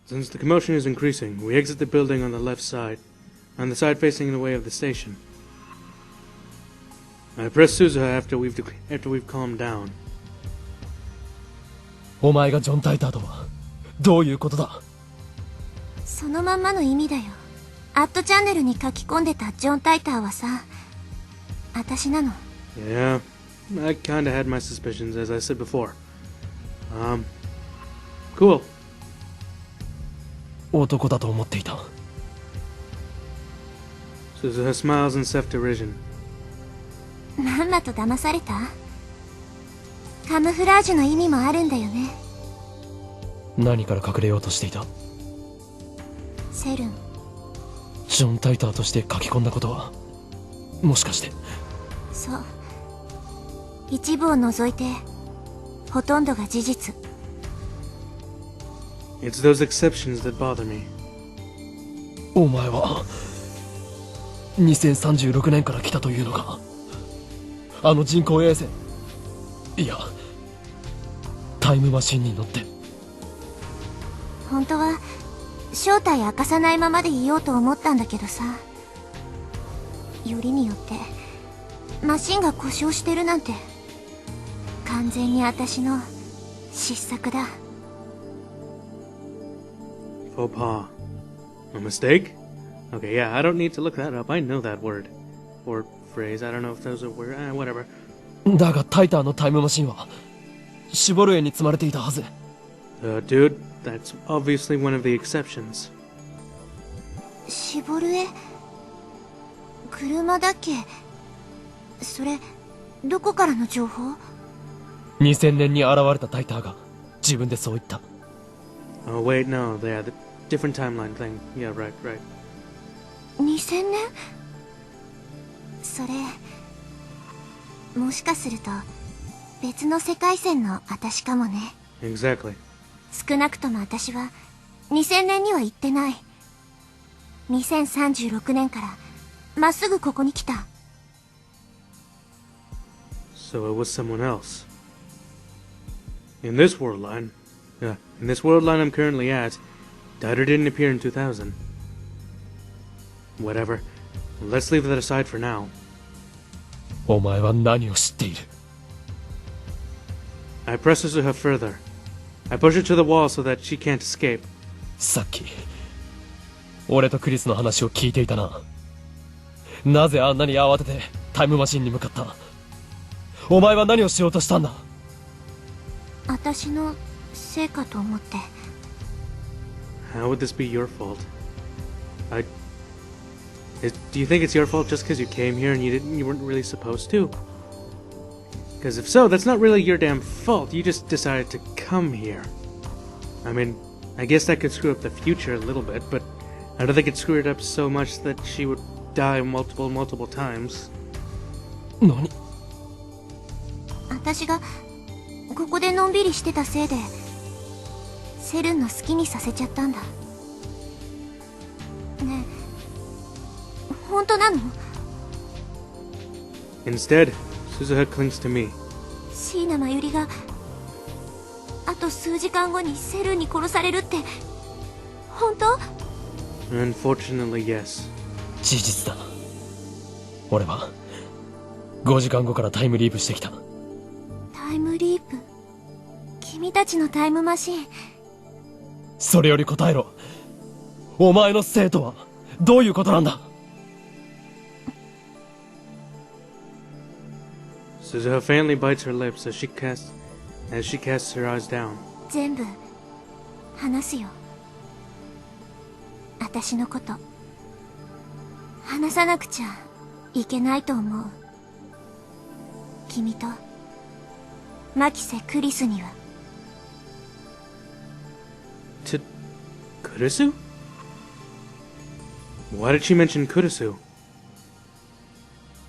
Since the commotion is increasing, we exit the building on the left side, on the side facing the way of the station. I press Suzuha after we've calmed down. お前がジョン・タイターとはどういうことだ。そのまんまの意味だよ。アットチャンネルに書き込んでたジョン・タイターはさ、私なの。Yeah, I kinda had my suspicions, as I said before. Cool. 男だと思っていた。Suzuha smiles in self-derision. まんまと騙された？カムフラージュの意味もあるんだよね。何から隠れようとしていた？セルン。ジョン・タイターとして書き込んだことはもしかして。そう、一部を除いてほとんどが事実。It's those exceptions that bother me. お前は2036年から来たというのか。あの人工衛星、いやタイムマシンに乗って。本当は正体明かさないままでいようと思ったんだけどさ、よりによってマシンが故障してるなんて完全に私の失策だ。Faux pas. A mistake? Okay, yeah, I don't need to look that up. I know that word. Or phrase. I don't know if those are words. Whatever. だがタイターのタイムマシンはシボル園に積まれていたはず。Dude, that's obviously one of the exceptions. シボルエ？車だっけ？それどこからの情報？2000年に現れたタイターが自分でそう言った。Oh wait, no, yeah, the different timeline thing. Yeah, right. 2000年？それもしかすると別の世界線の私かもね。 Exactly. 少なくとも私は2000年には行ってない。2036年からまっすぐここに来た。 So it was someone else. In this world line I'm currently at, Dieter didn't appear in 2000. Whatever. Let's leave that aside for now. お前は何を知っている？ I press Suzuha further. I push her to the wall so that she can't escape. さっき俺とクリスの話を聞いていたな。なぜあんなに慌ててタイムマシンに向かった？お前は何をしようとしたんだ？私のせいかと思って。 How would this be your fault? Do you think it's your fault just because you came here and you weren't really supposed to? Because if so, that's not really your damn fault. You just decided to come here. I mean, I guess that could screw up the future a little bit, but I don't think it screwed it up so much that she would die multiple times. 何？私がここでのんびりしてたせいでセルンの好きにさせちゃったんだ。ねえ、本当なの？ Instead, Suzuha clings to me. 椎名真由里があと数時間後にセルンに殺されるって本当？ Unfortunately, yes. 事実だ。俺は5時間後からタイムリープしてきた。タイムリープ？君たちのタイムマシン。それより答えろ。お前のせいとはどういうことなんだ？ Suzuha faintly bites her lips as she casts her eyes down. 全部話すよ。私のこと話さなくちゃいけないと思う。君とマキセ・クリスには。To Kurisu? Why did she mention Kurisu?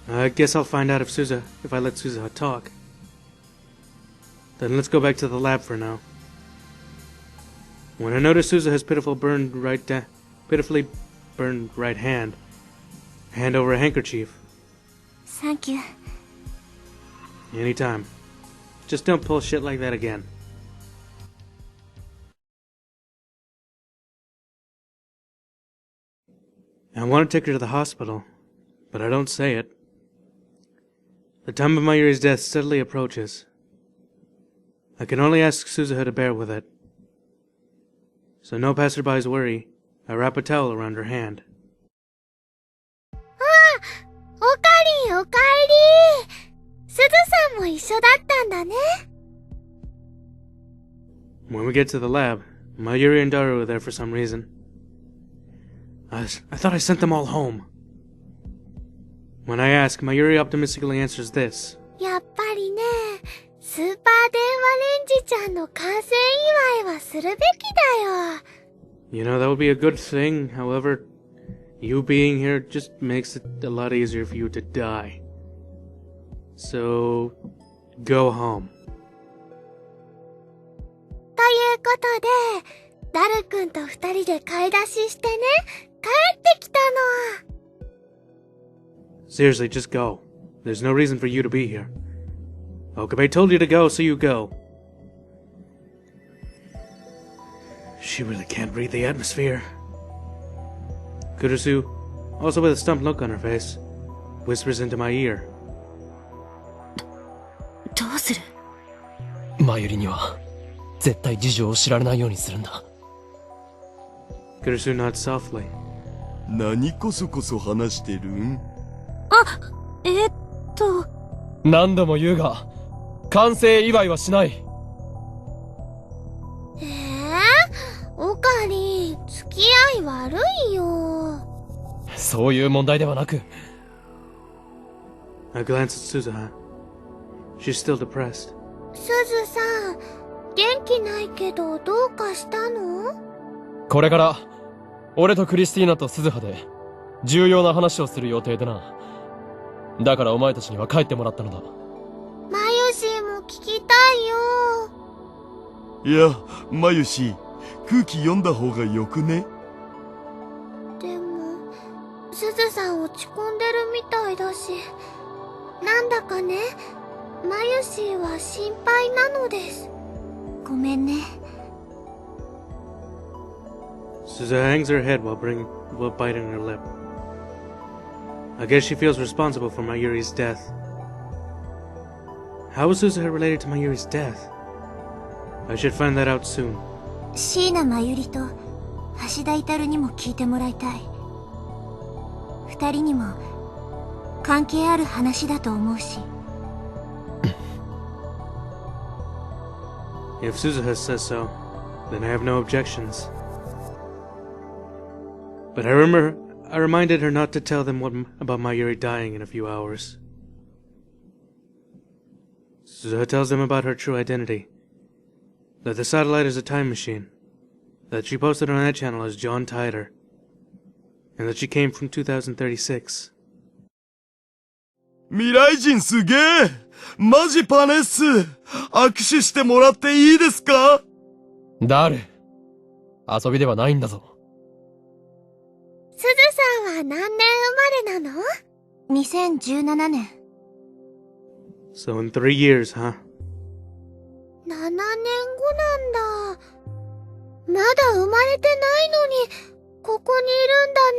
I guess I'll find out if I let Suzuha talk. Then let's go back to the lab for now. When I notice Suzuha's pitifully burned right hand, hand over a handkerchief. Thank you. Anytime. Just don't pull shit like that again. I want to take her to the hospital, but I don't say it. The time of Mayuri's death steadily approaches. I can only ask Suzuha to bear with it. So no passerbys worry, I wrap a towel around her hand. おかりんおかえり。すずさんも一緒だったんだね。When we get to the lab, Mayuri and Daru are there for some reason. I thought I sent them all home. When I ask, Mayuri optimistically answers this. やっぱりね、スーパー電話レンジちゃんの完成祝いはするべきだよ。You know, that would be a good thing. However, you being here just makes it a lot easier for you to die. So, go home. ということで、ダルくんと二人で買い出ししてね、帰ってきたの。Seriously, just go. There's no reason for you to be here. Okabe told you to go, so you go. She really can't read the atmosphere. Kurusu, also with a stumped look on her face, whispers into my ear. どうする？マユリには絶対事情を知られないようにするんだ。Kurusu nods softly. 何こそこそ話してるん？何度も言うが、完成祝いはしない。おかり、付き合い悪いよ。そういう問題ではなく。I glance at Suzuha. She's still depressed. すずさん、元気ないけどどうかしたの？これから、俺とクリスティーナとスズハで、重要な話をする予定でな。だからお前たちには帰ってもらったのだ。マユシーも聞きたいいよ。や、マユシ、空気読んだ方がよくね？でも、すずさん落ち込んでるみたいだし、なんだかね、マユシーは心配なのです。ごめんね。Suzuha hangs her head while biting her lip. I guess she feels responsible for Mayuri's death. How is Suzuha related to Mayuri's death? I should find that out soon. 椎名真由里と橋田至にも聞いてもらいたい。二人にも関係ある話だと思うし。If Suzuha says so, then I have no objections. But I reminded her not to tell them about Mayuri dying in a few hours. Suzuha tells them about her true identity. That the satellite is a time machine. That she posted on that channel as John Tider. And that she came from 2036. 未来人すげえ！マジパネっす！握手してもらっていいですか？ダル、遊びではないんだぞ。すずさんは何年生まれなの？ 2017年。So in 3 years, huh? 7年後なんだ。まだ生まれてないのに、ここにいるんだね。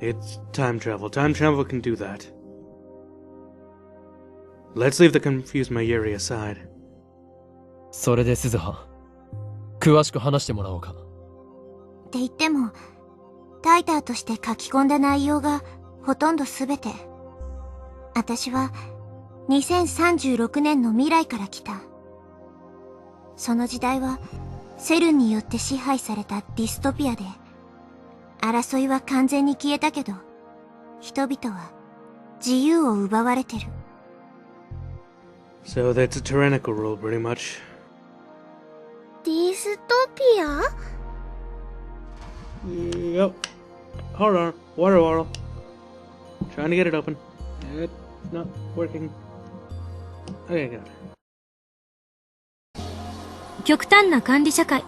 It's time travel. Time travel can do that. Let's leave the confused Mayuri aside. それでスズハ、詳しく話してもらおうか。って言っても、タイターとして書き込んだ内容がほとんどすべて。私は2036年の未来から来た。その時代はセルンによって支配されたディストピアで、争いは完全に消えたけど、人々は自由を奪われてる。So that's a tyrannical rule, pretty much. ディストピア？ Yep. Hold on. Water bottle. Trying to get it open. It's not working. Okay, got it. 極端な管理社会。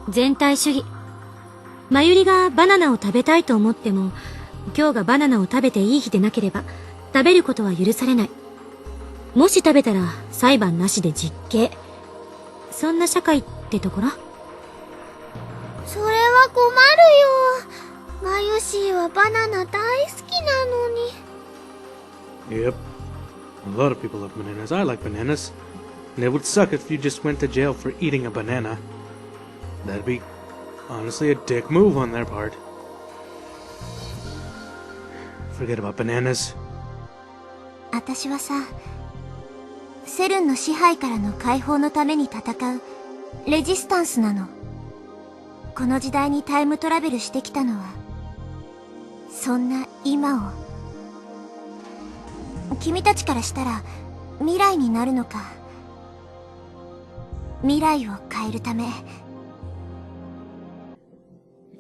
全体主義。マユリがバナナを食べたいと思っても、今日がバナナを食べていい日でなければ、食べることは許されない。もし食べたら裁判なしで実刑。そんな社会ってところ？それは困るよ。マユシーはバナナ大好きなのに。Yep. A lot of people love bananas. I like bananas. And it would suck if you just went to jail for eating a banana. That'd be, honestly, a dick move on their part. Forget about bananas. 私はさ、セルンの支配からの解放のために戦うレジスタンスなの。この時代にタイムトラベルしてきたのは、そんな今を。君たちからしたら未来になるのか、未来を変えるため。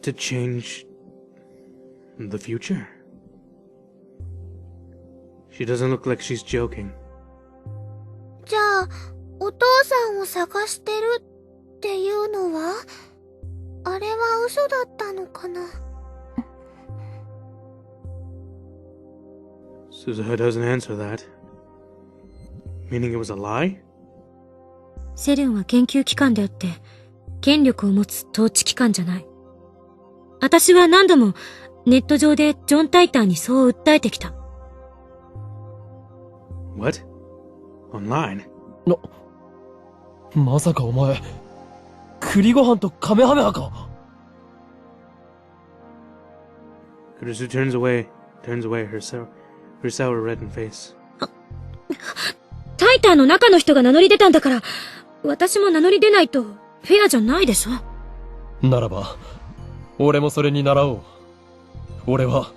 To change the future? She doesn't look like she's joking. じゃあ、お父さんを探してるっていうのは、あれは嘘だったのかな。Suzuha doesn't answer that. Meaning it was a lie? セルンは研究機関であって、権力を持つ統治機関じゃない。私は何度もネット上でジョン・タイターにそう訴えてきた。What? Online? まさかお前、栗ご飯とカメハメハか。Kurusu turns away her sour reddened face. タイターの中の人が名乗り出たんだから、私も名乗り出ないとフェアじゃないでしょ。ならば、俺もそれに倣おう。俺は、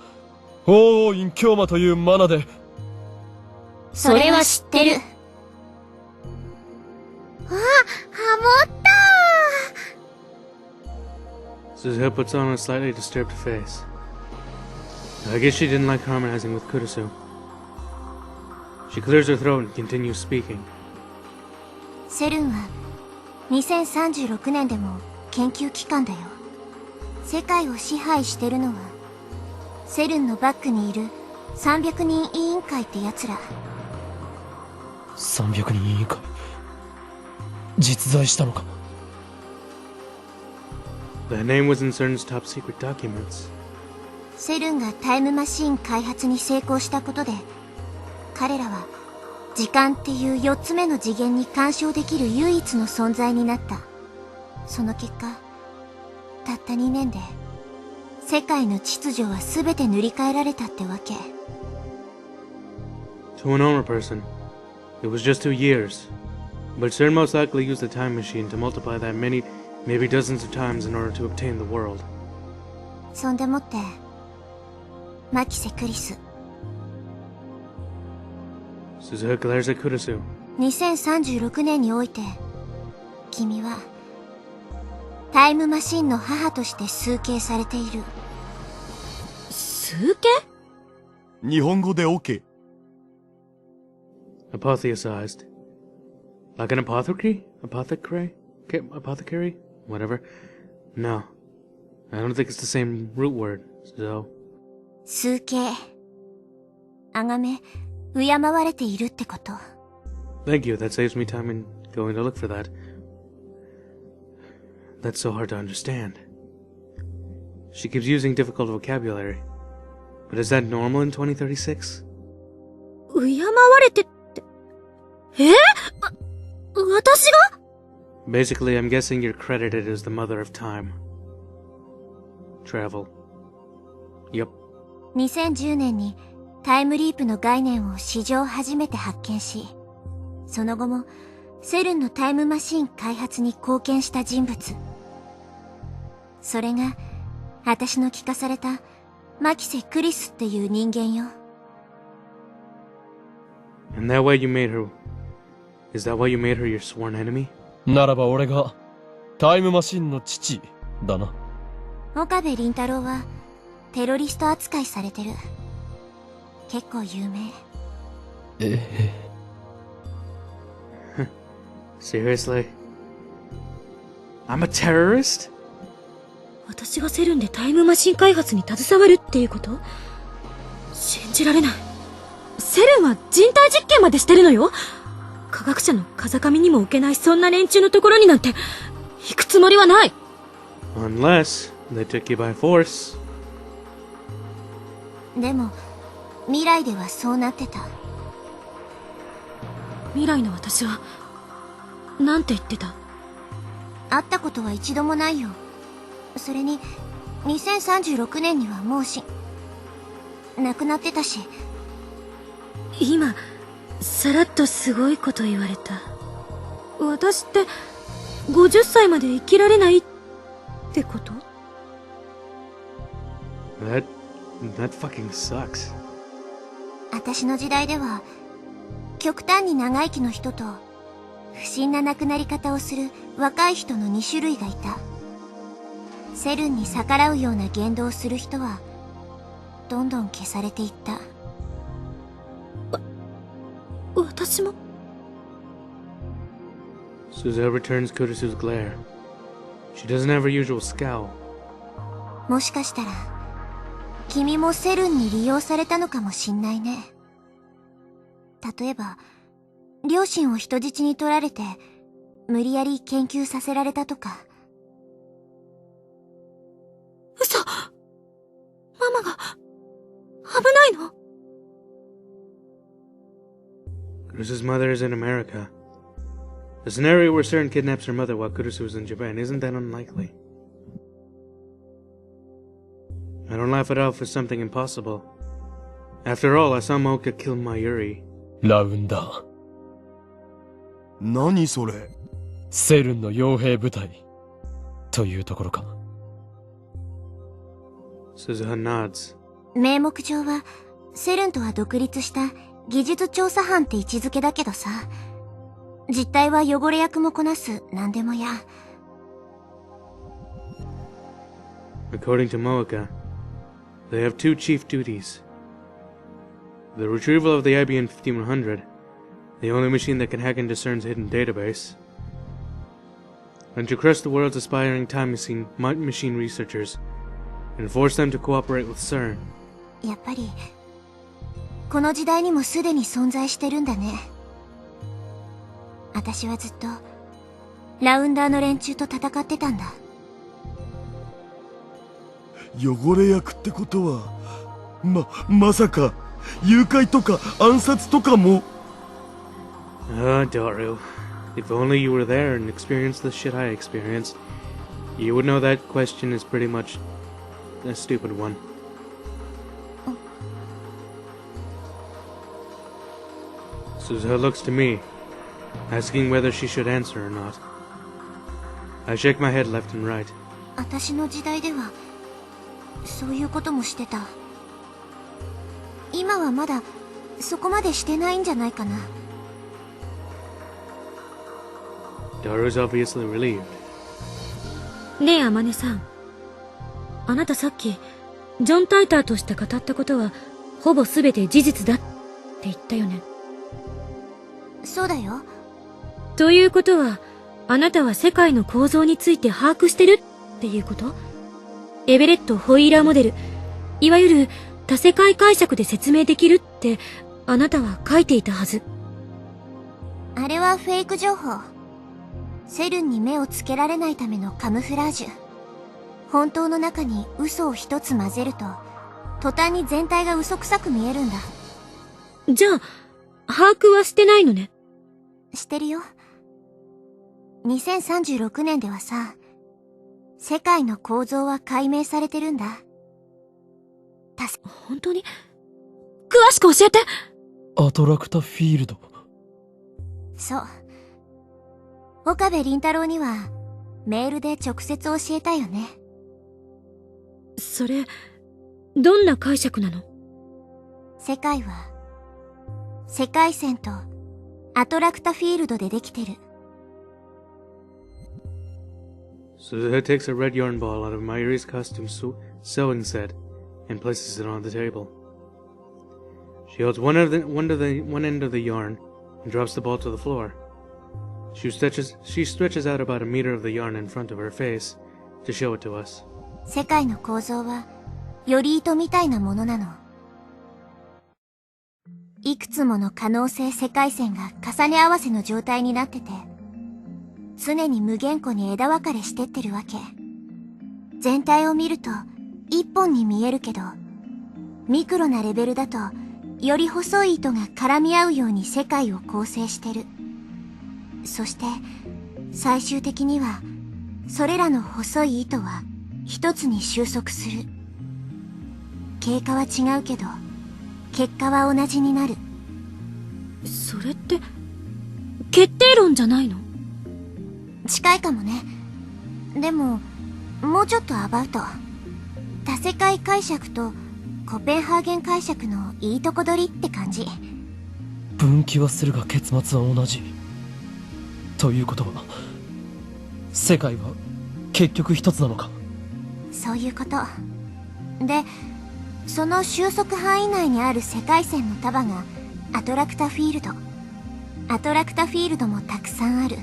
王院京馬というマナで。それは知ってる。あ、ハモったー。 Suzuha puts on a slightly disturbed face. I guess she didn't like harmonizing with Kurusu. She clears her throat and continues speaking. セルンは2036年でも研究機関だよ。世界を支配してるのはセルンのバックにいる300人委員会ってやつら。300人委員会、実在したのか。 That name was in CERN's top secret documents. セルンがタイムマシン開発に成功したことで、彼らは時間っていう4つ目の次元に干渉できる唯一の存在になった。その結果、たった2年で世界の秩序は全て塗り替えられたってわけ。 To a normal person, it was just 2 years. But CERN most likely used the time machine to multiply that many, maybe dozens of times in order to obtain the world. そんでもって、マキセ・クリス。Suzuha glares at Kurusu. 2036年において、君はタイムマシンの母として崇敬されている。崇敬？日本語で OK。Apotheosized. Like an apothecary? Apothecary? Apothecary? Whatever. No. I don't think it's the same root word, so... 崇敬。崇め、敬われているってこと。Thank you, that saves me time in going to look for that. That's so hard to understand. She keeps using difficult vocabulary. But is that normal in 2036? 敬われてって、私が？ Basically, I'm guessing you're credited as the mother of time. Travel. Yep. 2010年にタイムリープの概念を史上初めて発見し、その後もセルンのタイムマシン開発に貢献した人物。それが私の聞かされたマキセ・クリスっていう人間よ。And that why you made her... Is that why you made her your sworn enemy? ならば俺がタイムマシンの父だな。岡部倫太郎はテロリスト扱いされてる。結構有名。Seriously? I'm a terrorist? 私がセルンでタイムマシン開発に携わるっていうこと？信じられない。セルンは人体実験までしてるのよ。科学者の風上にも置けないそんな連中のところになんて行くつもりはない。Unless they took you by force. でも未来ではそうなってた。未来の私はなんて言ってた？会ったことは一度もないよ。それに2036年にはもう亡くなってたし。今さらっとすごいこと言われた。私って50歳まで生きられないってこと？ That fucking sucks. 私の時代では極端に長生きの人と不審な亡くなり方をする若い人の2種類がいた。セルンに逆らうような言動をする人はどんどん消されていった。私も。 Suzuha returns Kurisu's glare. She doesn't have her usual scowl. もしかしたら君もセルンに利用されたのかもしんないね。例えば両親を人質に取られて無理やり研究させられたとか。嘘。ママが危ないの？ Kurisu's mother is in America. A scenario where SERN kidnaps her mother while Kurisu is in Japan isn't that unlikely. I don't laugh it off as something impossible. After all, I saw Mocha kill Mayuri. ラウンダー。何それ？セルンの傭兵部隊というところか。Suzuha nods. 名目上はセルンとは独立した技術調査班って位置づけだけどさ、実態は汚れ役もこなす何でもや。According to Mocha, they have two chief duties. The retrieval of the IBM 5100, the only machine that can hack into CERN's hidden database, and to crush the world's aspiring time machine researchers and force them to cooperate with CERN. やっぱりこの時代にもすでに存在してるんだね。私はずっとラウンダーの連中と戦ってたんだ。汚れ役ってことはまさか誘拐とか暗殺とかも。Ah, Daru. If only you were there and experienced the shit I experienced, you would know that question is pretty much a stupid one. Suzuha looks to me, asking whether she should answer or not. I shake my head left and right. 私の時代ではそういうこともしてた。今はまだそこまでしてないんじゃないかな。Daru's obviously relieved. ねえ、あまねさん。あなたさっき、ジョン・タイターとして語ったことは、ほぼ全て事実だって言ったよね。そうだよ。ということは、あなたは世界の構造について把握してるっていうこと？エベレット・ホイーラーモデル、いわゆる多世界解釈で説明できるって、あなたは書いていたはず。あれはフェイク情報。セルンに目をつけられないためのカムフラージュ。本当の中に嘘を一つ混ぜると、途端に全体が嘘くさく見えるんだ。じゃあ、把握はしてないのね。してるよ。2036年ではさ、世界の構造は解明されてるんだ。本当に？詳しく教えて！アトラクタフィールド。そう。岡部倫太郎にはメールで直接教えたよね。それ、どんな解釈なの？世界は世界線とアトラクタフィールドでできてる。Suzuha takes a red yarn ball out of Mayuri's costume sewing set and places it on the table. She holds one end of the yarn and drops the ball to the floor. She stretches out about a meter of the yarn in front of her face to show it to us. 世界の構造はより糸みたいなものなの。いくつもの可能性世界線が重ね合わせの状態になってて、常に無限個に枝分かれしてってるわけ。全体を見ると一本に見えるけど、ミクロなレベルだとより細い糸が絡み合うように世界を構成してる。そして最終的にはそれらの細い糸は一つに収束する。経過は違うけど結果は同じになる。それって決定論じゃないの？近いかもね。でももうちょっとアバウト。多世界解釈とコペンハーゲン解釈のいいとこ取りって感じ。分岐はするが結末は同じということは、世界は結局一つなのか？そういうことで、その収束範囲内にある世界線の束がアトラクタフィールド。アトラクタフィールドもたくさんある。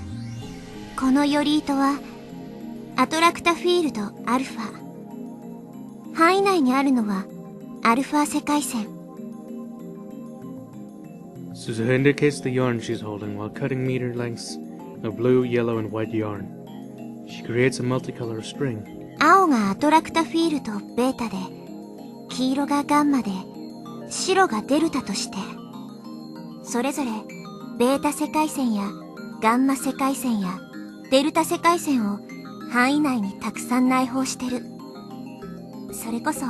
このより糸はアトラクタフィールドアルファ。範囲内にあるのはアルファ世界線。 Suzuha indicates the yarn she's holding while cutting meter lengths of blue, yellow, and white yarn. She creates a multicolor string. 青がアトラクタフィールドベータで、黄色がガンマで、白がデルタとして、それぞれベータ世界線やガンマ世界線やデルタ世界線を範囲内にたくさん内包してる。それこそ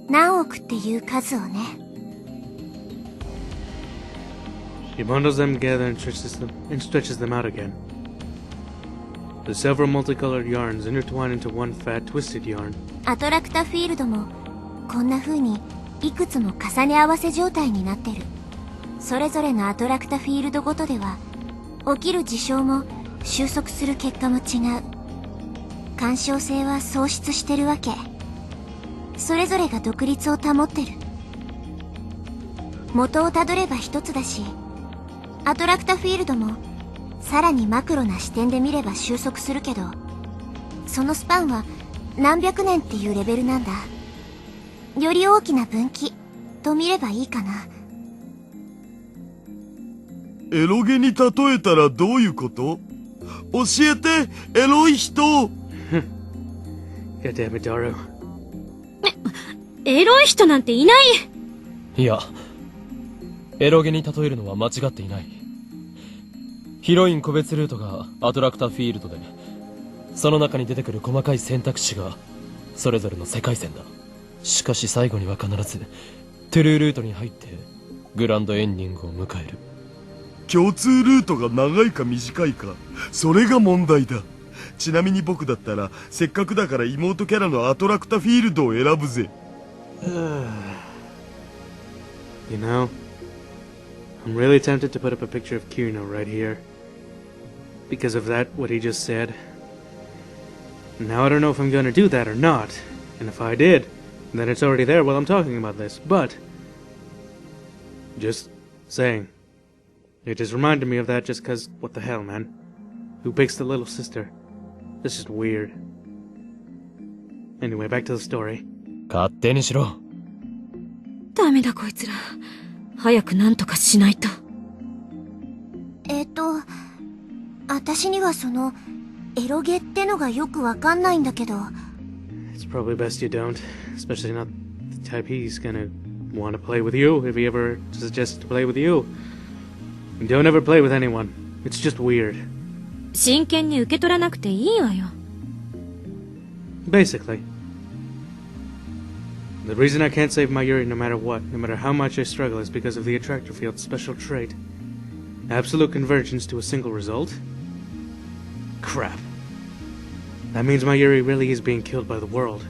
何億っていう数をね。She bundles them together and stretches them out again. The several multicolored yarns intertwine into one fat, twisted yarn. アトラクタフィールドもこんな風にいくつも重ね合わせ状態になってる。それぞれのアトラクタフィールドごとでは起きる事象も収束する結果も違う。干渉性は喪失してるわけ。それぞれが独立を保ってる。元をたどれば一つだし、アトラクタフィールドもさらにマクロな視点で見れば収束するけど、そのスパンは何百年っていうレベルなんだ。より大きな分岐と見ればいいかな。エロゲに例えたらどういうこと？教えて、エロい人。God damn it, Daru. エロい人なんていない。いや、エロゲに例えるのは間違っていない。ヒロイン個別ルートがアトラクタフィールドで、その中に出てくる細かい選択肢がそれぞれの世界線だ。しかし最後には必ずトゥルールートに入ってグランドエンディングを迎える。共通ルートが長いか短いか、それが問題だ。ちなみに僕だったらせっかくだから妹キャラのアトラクタフィールドを選ぶぜ。You know, I'm really tempted to put up a picture of Kirino right here. Because of that, what he just said. Now I don't know if I'm gonna do that or not. And if I did, then it's already there while I'm talking about this. But, just saying. It just reminded me of that just cause, what the hell, man? Who picks the little sister? That's just weird. Anyway, back to the story. 勝手にしろ。ダメだこいつら。早くなんとかしないと。私にはそのエロゲってのがよくわかんないんだけど。It's probably best you don't, especially not the type he's gonna want to play with you if he ever suggests to play with you. Don't ever play with anyone. It's just weird. 真剣に受け取らなくていいわよ。Basically. The reason I can't save Mayuri no matter what, no matter how much I struggle, is because of the attractor field's special trait. Absolute convergence to a single result? Crap. That means Mayuri really is being killed by the world.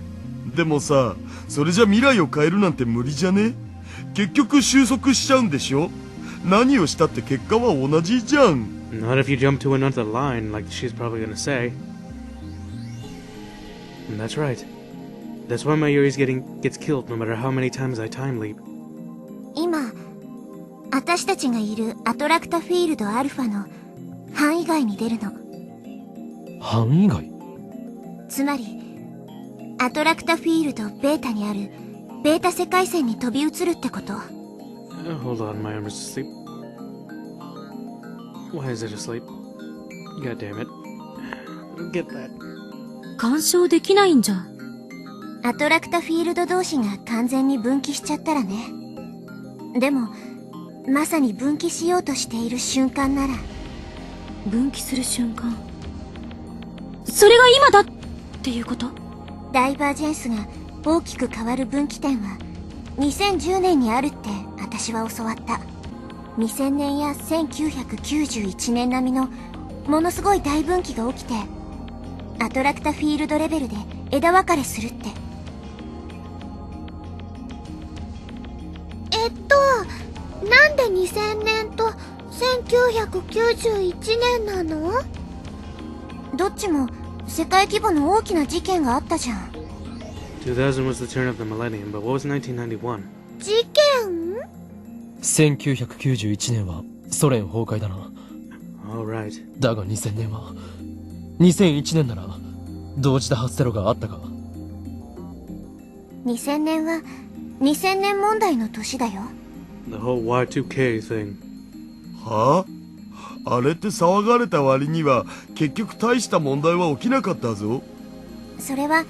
でもさ、それじゃ未来を変えるなんて無理じゃね？結局収束しちゃうんでしょ？何をしたって結果は同じじゃん。Not if you jump to another line, like she's probably gonna say. And that's right. That's why Mayuri gets killed no matter how many times I time leap. 今、私たちがいるアトラクタフィールドアルファの範囲外に出るの。範囲外？つまり、アトラクタフィールドベータにあるベータ世界線に飛び移るってこと。Hold on, my arm is asleep. Why is it asleep? God damn it. Get that. 干渉できないんじゃアトラクタフィールド同士が完全に分岐しちゃったらね。でもまさに分岐しようとしている瞬間なら。分岐する瞬間、それが今だっていうこと？ダイバージェンスが大きく変わる分岐点は2010年にあるって私は教わった。2000年や1991年並みのものすごい大分岐が起きて、アトラクタフィールドレベルで枝分かれするって。なんで2000年と1991年なの？どっちも世界規模の大きな事件があったじゃん。2000 was the turn of the millennium, but what was 1991? 事件1991年はソ連崩壊だな。 Alright. だが2000年は2001年なら同時多発テロがあったか。2000年は2000年問題の年だよ。The whole Y2K thing. はあ、あれって騒がれた割には結局大した問題は起きなかったぞ。それは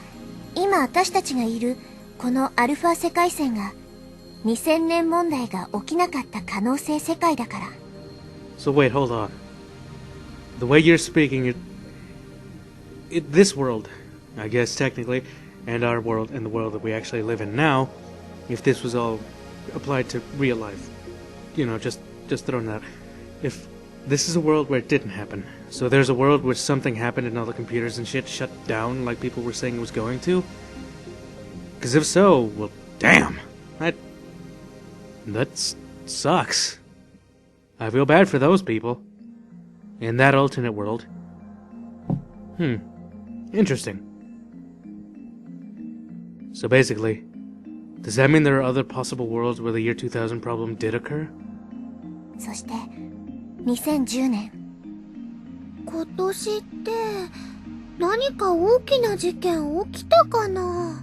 今私たちがいるこのアルファ世界線が2000年問題が起きなかった可能性世界だから。 So wait, hold on. The way you're speaking, this world, I guess technically, and our world and the world that we actually live in now, if this was all applied to real life, you know, just throwing that out. If this is a world where it didn't happen, so there's a world where something happened and all the computers and shit shut down like people were saying it was going to? Because if so, well, damn, that sucks. I feel bad for those people in that alternate world. Interesting. So basically, does that mean there are other possible worlds where the year 2000 problem did occur? そして2010年。今年って何か大きな事件起きたかな？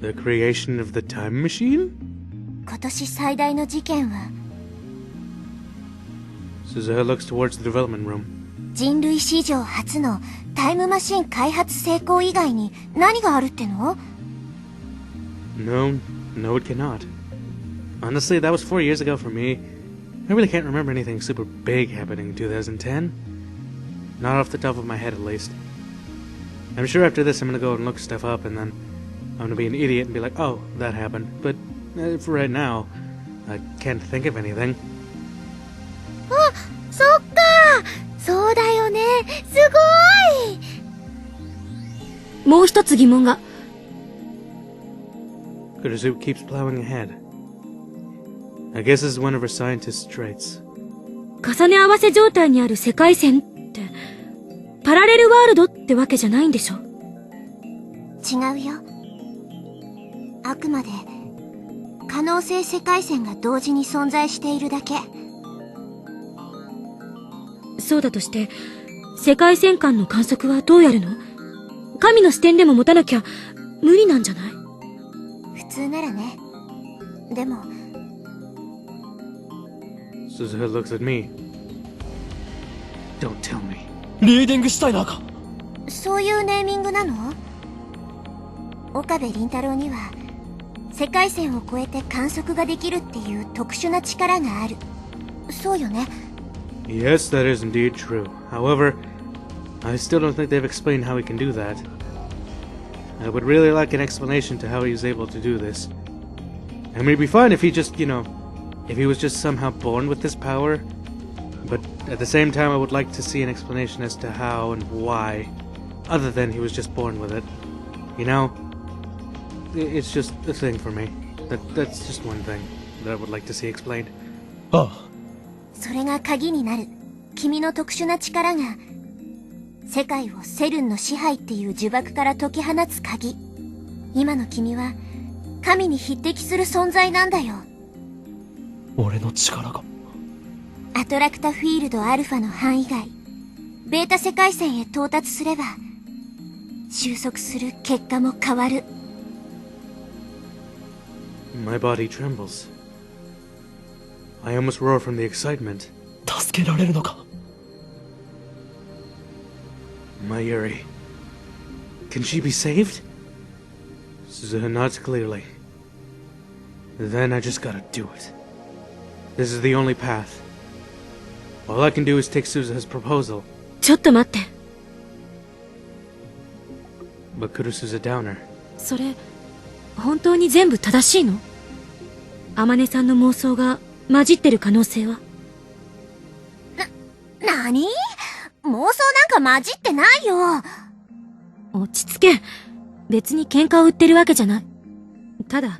The creation of the time machine? 今年最大の事件は Suzuha looks towards the development room. 人類史上初のタイムマシン開発成功以外に何があるっての？ No, it cannot. Honestly, that was 4 years ago for me. I really can't remember anything super big happening in 2010. Not off the top of my head, at least. I'm sure after this I'm gonna go and look stuff up, and then I'm gonna be an idiot and be like, oh, that happened. But for right now, I can't think of anything. あ、そっか、そうだよね、すごい。もう一つ疑問が。Kurusu keeps plowing ahead. I guess this is one of her scientist's traits. 重ね合わせ状態にある世界線ってパラレルワールドってわけじゃないんでしょ？違うよ。あくまで可能性世界線が同時に存在しているだけ。そうだとして世界線間の観測はどうやるの？神の視点でも持たなきゃ無理なんじゃない？普通ならね。でもSuzuha looks at me. Don't tell me. リーディングしたいなか。そういうネーミングなの？岡部倫太郎には世界線を越えて観測ができるっていう特殊な力がある。そうよね。Yes, that is indeed true. However, I still don't think they've explained how he can do that. I would really like an explanation to how he was able to do this. I mean, it'd be fine if he just, if he was just somehow born with this power. But at the same time, I would like to see an explanation as to how and why, other than he was just born with it. You know? It's just a thing for me. That's just one thing that I would like to see explained. ああ。それが鍵になる。君の特殊な力が世界をセルンの支配っていう呪縛から解き放つ鍵。今の君は神に匹敵する存在なんだよ。俺の力が。アトラクタフィールドアルファの範囲外、ベータ世界線へ到達すれば収束する結果も変わる。My body trembles. I almost roar from the excitement. 助けられるのか。Mayuri. Can she be saved? Suzuha nods clearly. Then I just gotta do it. This is the only path. All I can do is take Suzuha's proposal. ちょっと待って。 But Kurusu's a downer. それ、本当に全部正しいの？天音さんの妄想が混じってる可能性は？なに？妄想なんか混じってないよ。落ち着け。別に喧嘩を売ってるわけじゃない。ただ、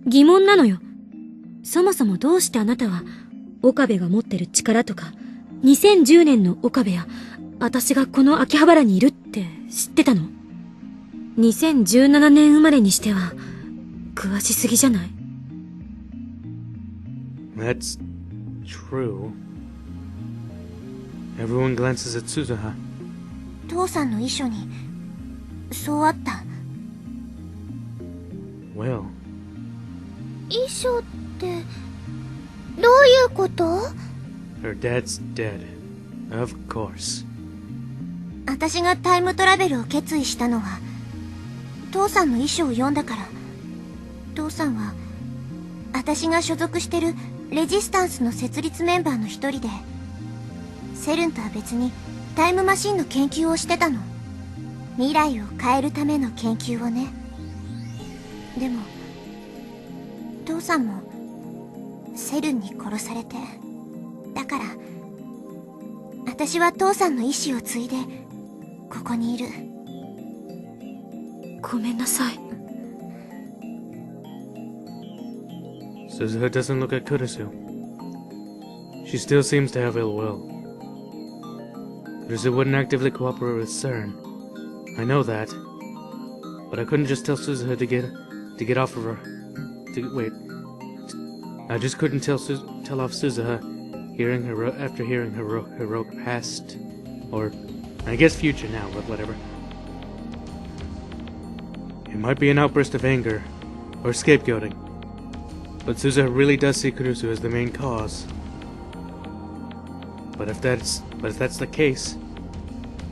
疑問なのよ。そもそもどうしてあなたは、岡部が持ってる力とか、2010年の岡部や、私がこの秋葉原にいるって知ってたの？2017年生まれにしては、詳しすぎじゃない？ That's true. Everyone glances at Suzuha. 父さんの遺書に、そうあった。Well. 遺書って、どういうこと？ Her dad's dead. Of course. 私がタイムトラベルを決意したのは、父さんの遺書を読んだから。父さんは、私が所属してるレジスタンスの設立メンバーの一人で、セルンとは別にタイムマシンの研究をしてたの。未来を変えるための研究をね。でも、父さんもセルンに殺されて、だから私は父さんの意志を継いでここにいる。ごめんなさい。 Suzuha doesn't look at Kurusu. She still seems to have ill will. Kurusu wouldn't actively cooperate with SERN. I know that. But I couldn't just tell Suzuha to get off of her. Wait. I just couldn't tell off Suzuha after hearing her heroic past. Or, I guess future now, but whatever. It might be an outburst of anger, or scapegoating. But Suzuha really does see Kurusu as the main cause. But if that's the case,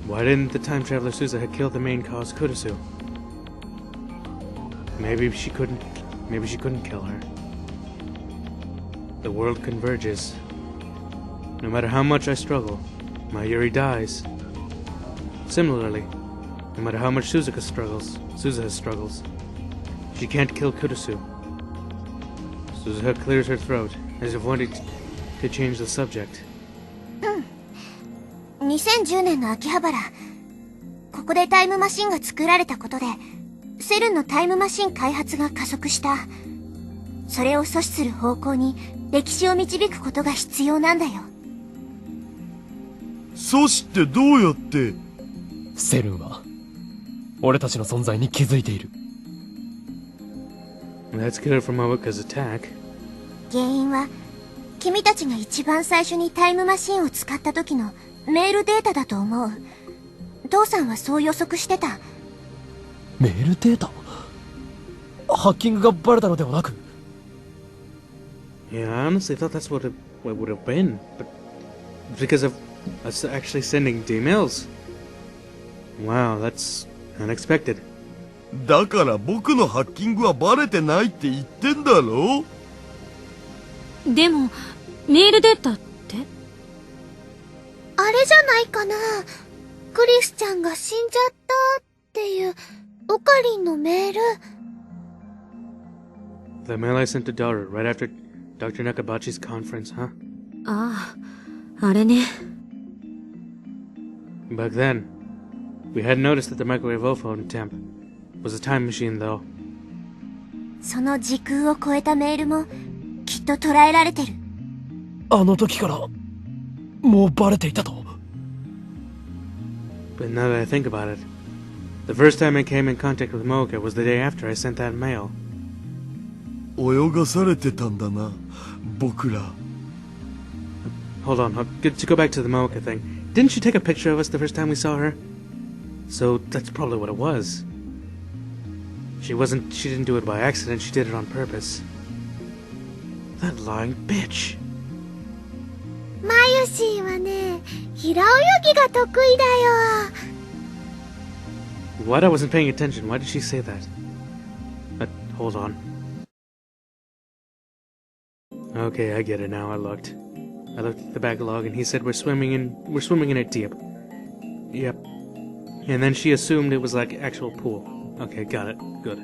why didn't the time traveler Suzuha kill the main cause, Kurusu? Maybe she couldn't kill her. The world converges. No matter how much I struggle, Mayuri dies. Similarly, no matter how much Suzuha struggles, she can't kill Kurusu. Suzuha clears her throat, as if wanting to change the subject. 2010年の秋葉原、ここでタイムマシンが作られたことで、セルンのタイムマシン開発が加速した。それを阻止する方向に歴史を導くことが必要なんだよ。阻止ってどうやって？セルンは俺たちの存在に気づいている。That's clear from Aoka's attack. 原因は君たちが一番最初にタイムマシンを使った時のメールデータだと思う。父さんはそう予測してた。メールデータ？ハッキングがバレたのではなく？ Yeah, I honestly thought that's what it would have been, but because of us actually sending emails. Wow, that's unexpected. だから僕のハッキングはバレてないって言ってんだろ？でも、メールデータって？あれじゃないかな。クリスちゃんが死んじゃったっていうオカリンのメール。The mail I sent to daughter right after Dr. Nakabachi's conference, huh? ああ、あれね。Back then, we hadn't noticed that the microwave phone temp was a time machine, though. その時空を超えたメールもきっと捉えられてる。あの時からもうバレていたと。But now that I think about it, the first time I came in contact with Mocha was the day after I sent that mail. 泳がされてたんだな、僕ら。Hold on, to go back to the Mocha thing. Didn't she take a picture of us the first time we saw her? So that's probably what it was. She didn't do it by accident, she did it on purpose. That lying bitch. マユシーはね、平泳ぎが得意だよ。 What? I wasn't paying attention. Why did she say that? Hold on. Okay, I get it now. I looked at the backlog, and he said we're swimming in it deep. Yep. And then she assumed it was like actual pool. Okay, got it. Good.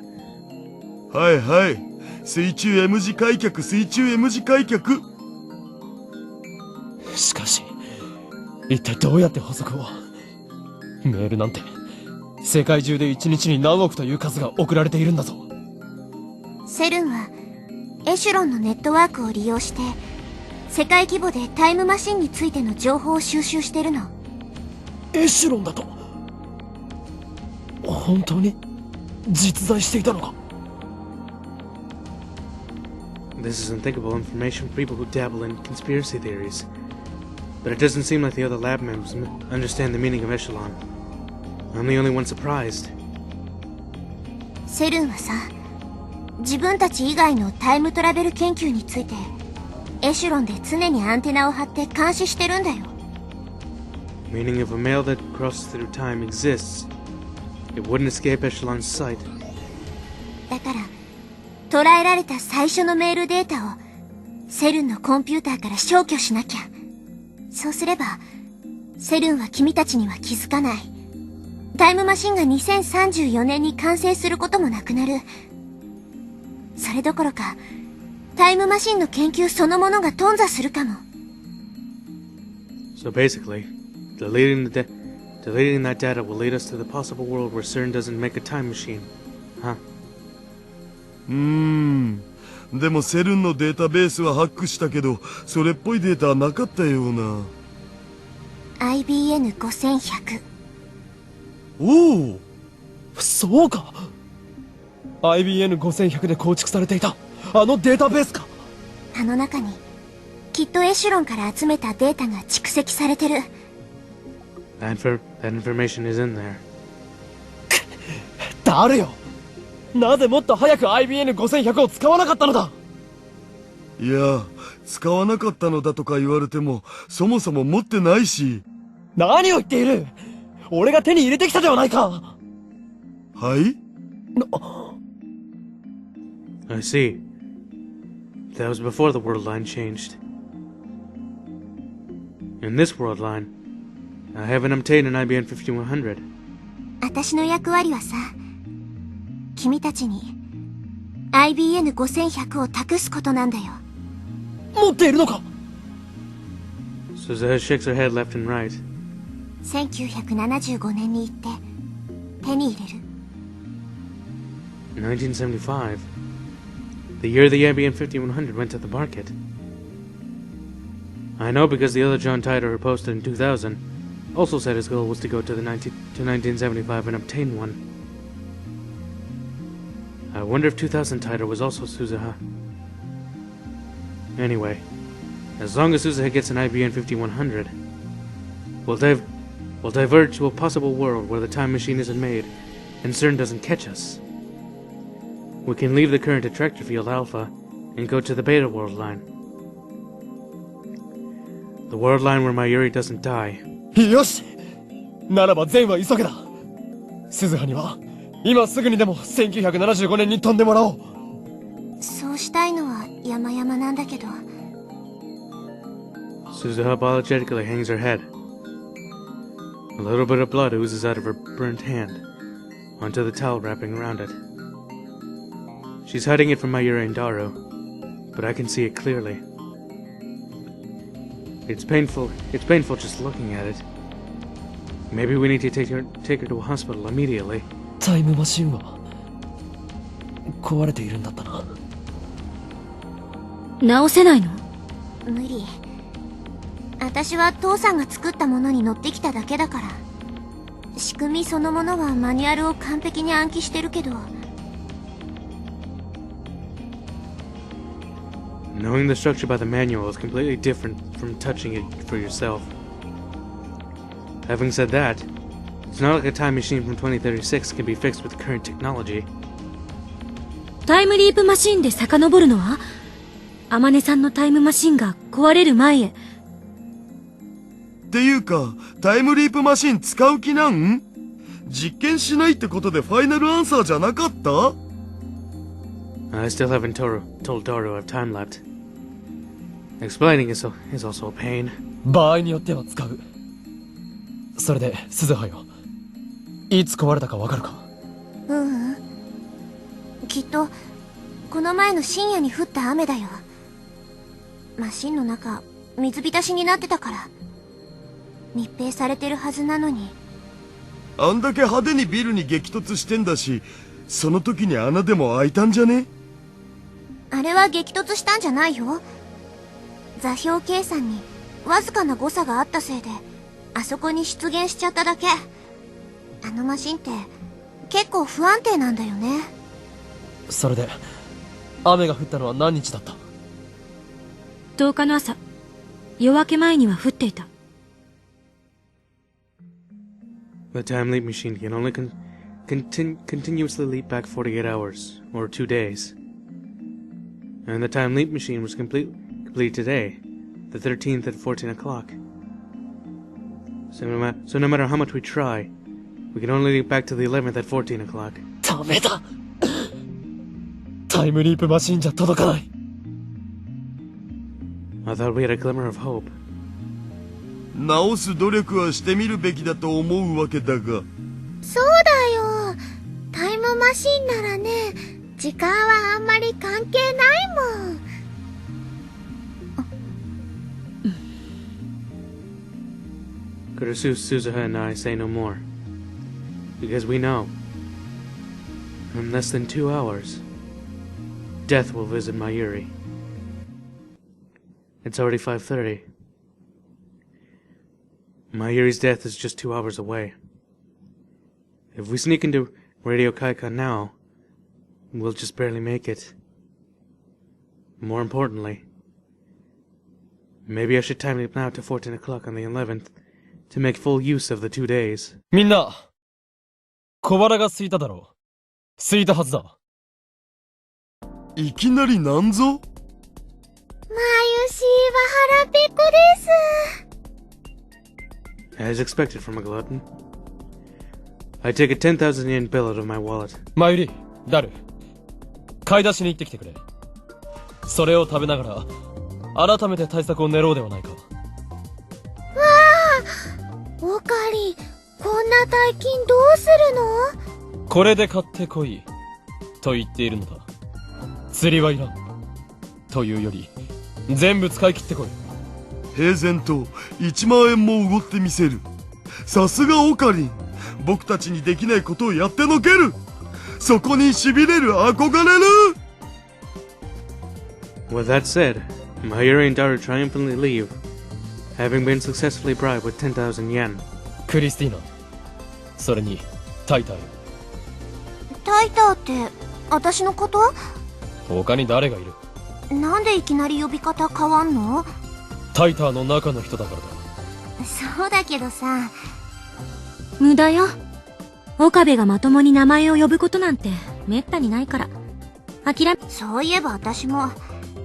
はいはい。水中 M 字開脚、水中 M 字開脚。しかし、一体どうやって補足を。メールなんて、世界中で1日に何億という数が送られているんだぞ。セルンは、エシュロンのネットワークを利用して、世界規模でタイムマシンについての情報を収集してるの。エシュロンだと本当に実在していたのか。 This is unthinkable information for people who dabble in conspiracy theories. But it doesn't seem like the other lab members understand the meaning of Echelon. I'm the only one surprised. セルンはさ、自分たち以外のタイムトラベル研究について、エシュロンで常にアンテナを張って監視してるんだよ。Meaning if a mail that crosses through time exists, it wouldn't escape Echelon's sight. だから、捉えられた最初のメールデータを、セルンのコンピューターから消去しなきゃ。そうすれば、セルンは君たちには気づかない。タイムマシンが2034年に完成することもなくなる。それどころか、タイムマシンの研究そのものが頓挫するかも。So basically, deleting that data will lead us to the possible world where SERN doesn't make a time machine. Huh? でもセルンのデータベースはハックしたけど、それっぽいデータはなかったような。IBN5100。おお、そうか。IBN5100 で構築されていたあのデータベースか。あの中にきっとエシュロンから集めたデータが蓄積されてる。That information is in there. だるよ。なぜもっと早く IBN5100 を使わなかったのだ。いや、使わなかったのだとか言われても、そもそも持ってないし。何を言っている。俺が手に入れてきたではないか。はい？ I see. That was before the world line changed. In this world line, I haven't obtained an IBN 5100. 私の役割はさ、君たちに IBN5100 を託すことなんだよ。持っているのか。 Suzuha shakes her head left and right. 1975年に行って手に入れる。1975, the year the IBN 5100 went to the market. I know because the other John Titor who posted in 2000 also said his goal was to go to 1975 and obtain one. I wonder if 2000 Titor was also Suzuha. Anyway, as long as Suzuha gets an IBN 5100, we'll diverge to a possible world where the time machine isn't made and CERN doesn't catch us. We can leave the current attractor field Alpha and go to the Beta world line. The world line where Mayuri doesn't die. よし。ならば善は急げだ。鈴葉には今すぐにでも1975年に飛んでもらおう。そうしたいのは山々なんだけど。Suzuha apologetically hangs her head. A little bit of blood oozes out of her burnt hand onto the towel wrapping around it. She's hiding it from Mayuri and Daru, but I can see it clearly. It's painful just looking at it. Maybe we need to take her to a hospital immediately. タイムマシンは壊れているんだったな。直せないの？無理。私は父さんが作ったものに乗ってきただけだから。仕組みそのものはマニュアルを完璧に暗記してるけど。Knowing the structure by the manual is completely different from touching it for yourself. Having said that, it's not like a time machine from 2036 can be fixed with current technology. タイムリープマシンで遡るのは？天音さんのタイムマシンが壊れる前へ。っていうか、タイムリープマシン使う気なん？実験しないってことでファイナルアンサーじゃなかった？ I still haven't told Toru I have time left. Explaining is also a pain. 場合によっては使う。それで、鈴葉よ。いつ壊れたかわかるか？きっとこの前の深夜に降った雨だよ。マシンの中水浸しになってたから密閉されてるはずなのに。あんだけ派手にビルに激突してんだし、その時に穴でも開いたんじゃね？あれは激突したんじゃないよ。座標計算にわずかな誤差があったせいであそこに出現しちゃっただけ。あのマシンって結構不安定なんだよね。それで、雨が降ったのは何日だった？ 10日の朝、夜明け前には降っていた。The time leap machine can only continuously leap back 48 hours, or 2 days. And the time leap machine was complete today, the 13th at 14 o'clock. So no matter how much we try, we can only leap back to the 11th at 14 o'clock. ダメだ。タイムリープマシンじゃ届かない。I thought we had a glimmer of hope. 直す努力はしてみるべきだと思うわけだが。そうだよ。タイムマシンならね、時間はあんまり関係ないもん。Kurusu, Suzuha, and I say no more. Because we know. In less than 2 hours, death will visit Mayuri. It's already 5:30. Mayuri's death is just 2 hours away. If we sneak into Radio Kaikan now, we'll just barely make it. More importantly, maybe I should time leap now to 14 o'clock on the 11th to make full use of the 2 days. みんな、小腹が空いただろう。空いたはずだ。いきなりなんぞ？マユシーは腹ペコです。 As expected from a glutton. I take a 10,000 yen bill out of my wallet. マユリ、ダル、買い出しに行ってきてくれ。それを食べながら、改めて対策を練ろうではないか。オカリ、こんな大金どうするの？これで買ってこい、と言っているのだ。釣りはいらん。というより、全部使い切ってこい。平然と1万円もおごってみせる。さすがオカリン。僕たちにできないことをやってのける。そこに痺れる、憧れる。 With that said, Mayuri and Daru triumphantly leave, having been successfully bribed with 10,000 yen. クリスティーナ、それにタイターよ。タイターって私のこと？他に誰がいる？なんでいきなり呼び方変わんの？タイターの中の人だからだ。そうだけどさ。無駄よ。岡部がまともに名前を呼ぶことなんてめったにないから。そういえば私も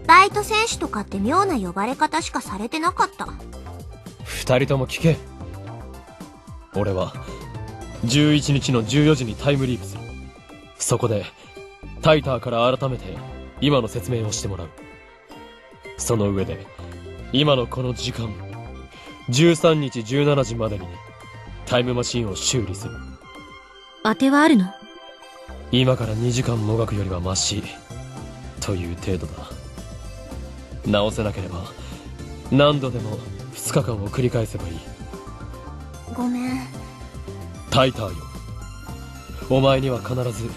バイト選手とかって妙な呼ばれ方しかされてなかった。二人とも聞け。俺は11日の14時にタイムリープする。そこでタイターから改めて今の説明をしてもらう。その上で今のこの時間13日17時までにタイムマシンを修理する。当てはあるの？今から2時間もがくよりはマシという程度だ。直せなければ何度でも2日間を繰り返せばいい。ごめん。タイターよ、お前には必ず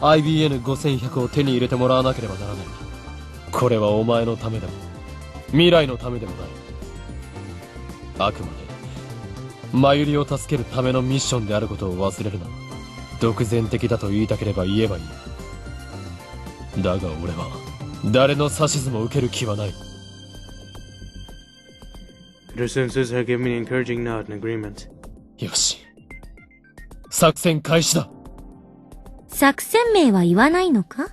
IBN5100 を手に入れてもらわなければならない。これはお前のためでも未来のためでもない。あくまでマユリを助けるためのミッションであることを忘れるな。独善的だと言いたければ言えばいい。だが俺は誰の指図も受ける気はない。 Kurusu and Suzuha give me an encouraging nod in agreement. よし、作戦開始だ。作戦名は言わないのか？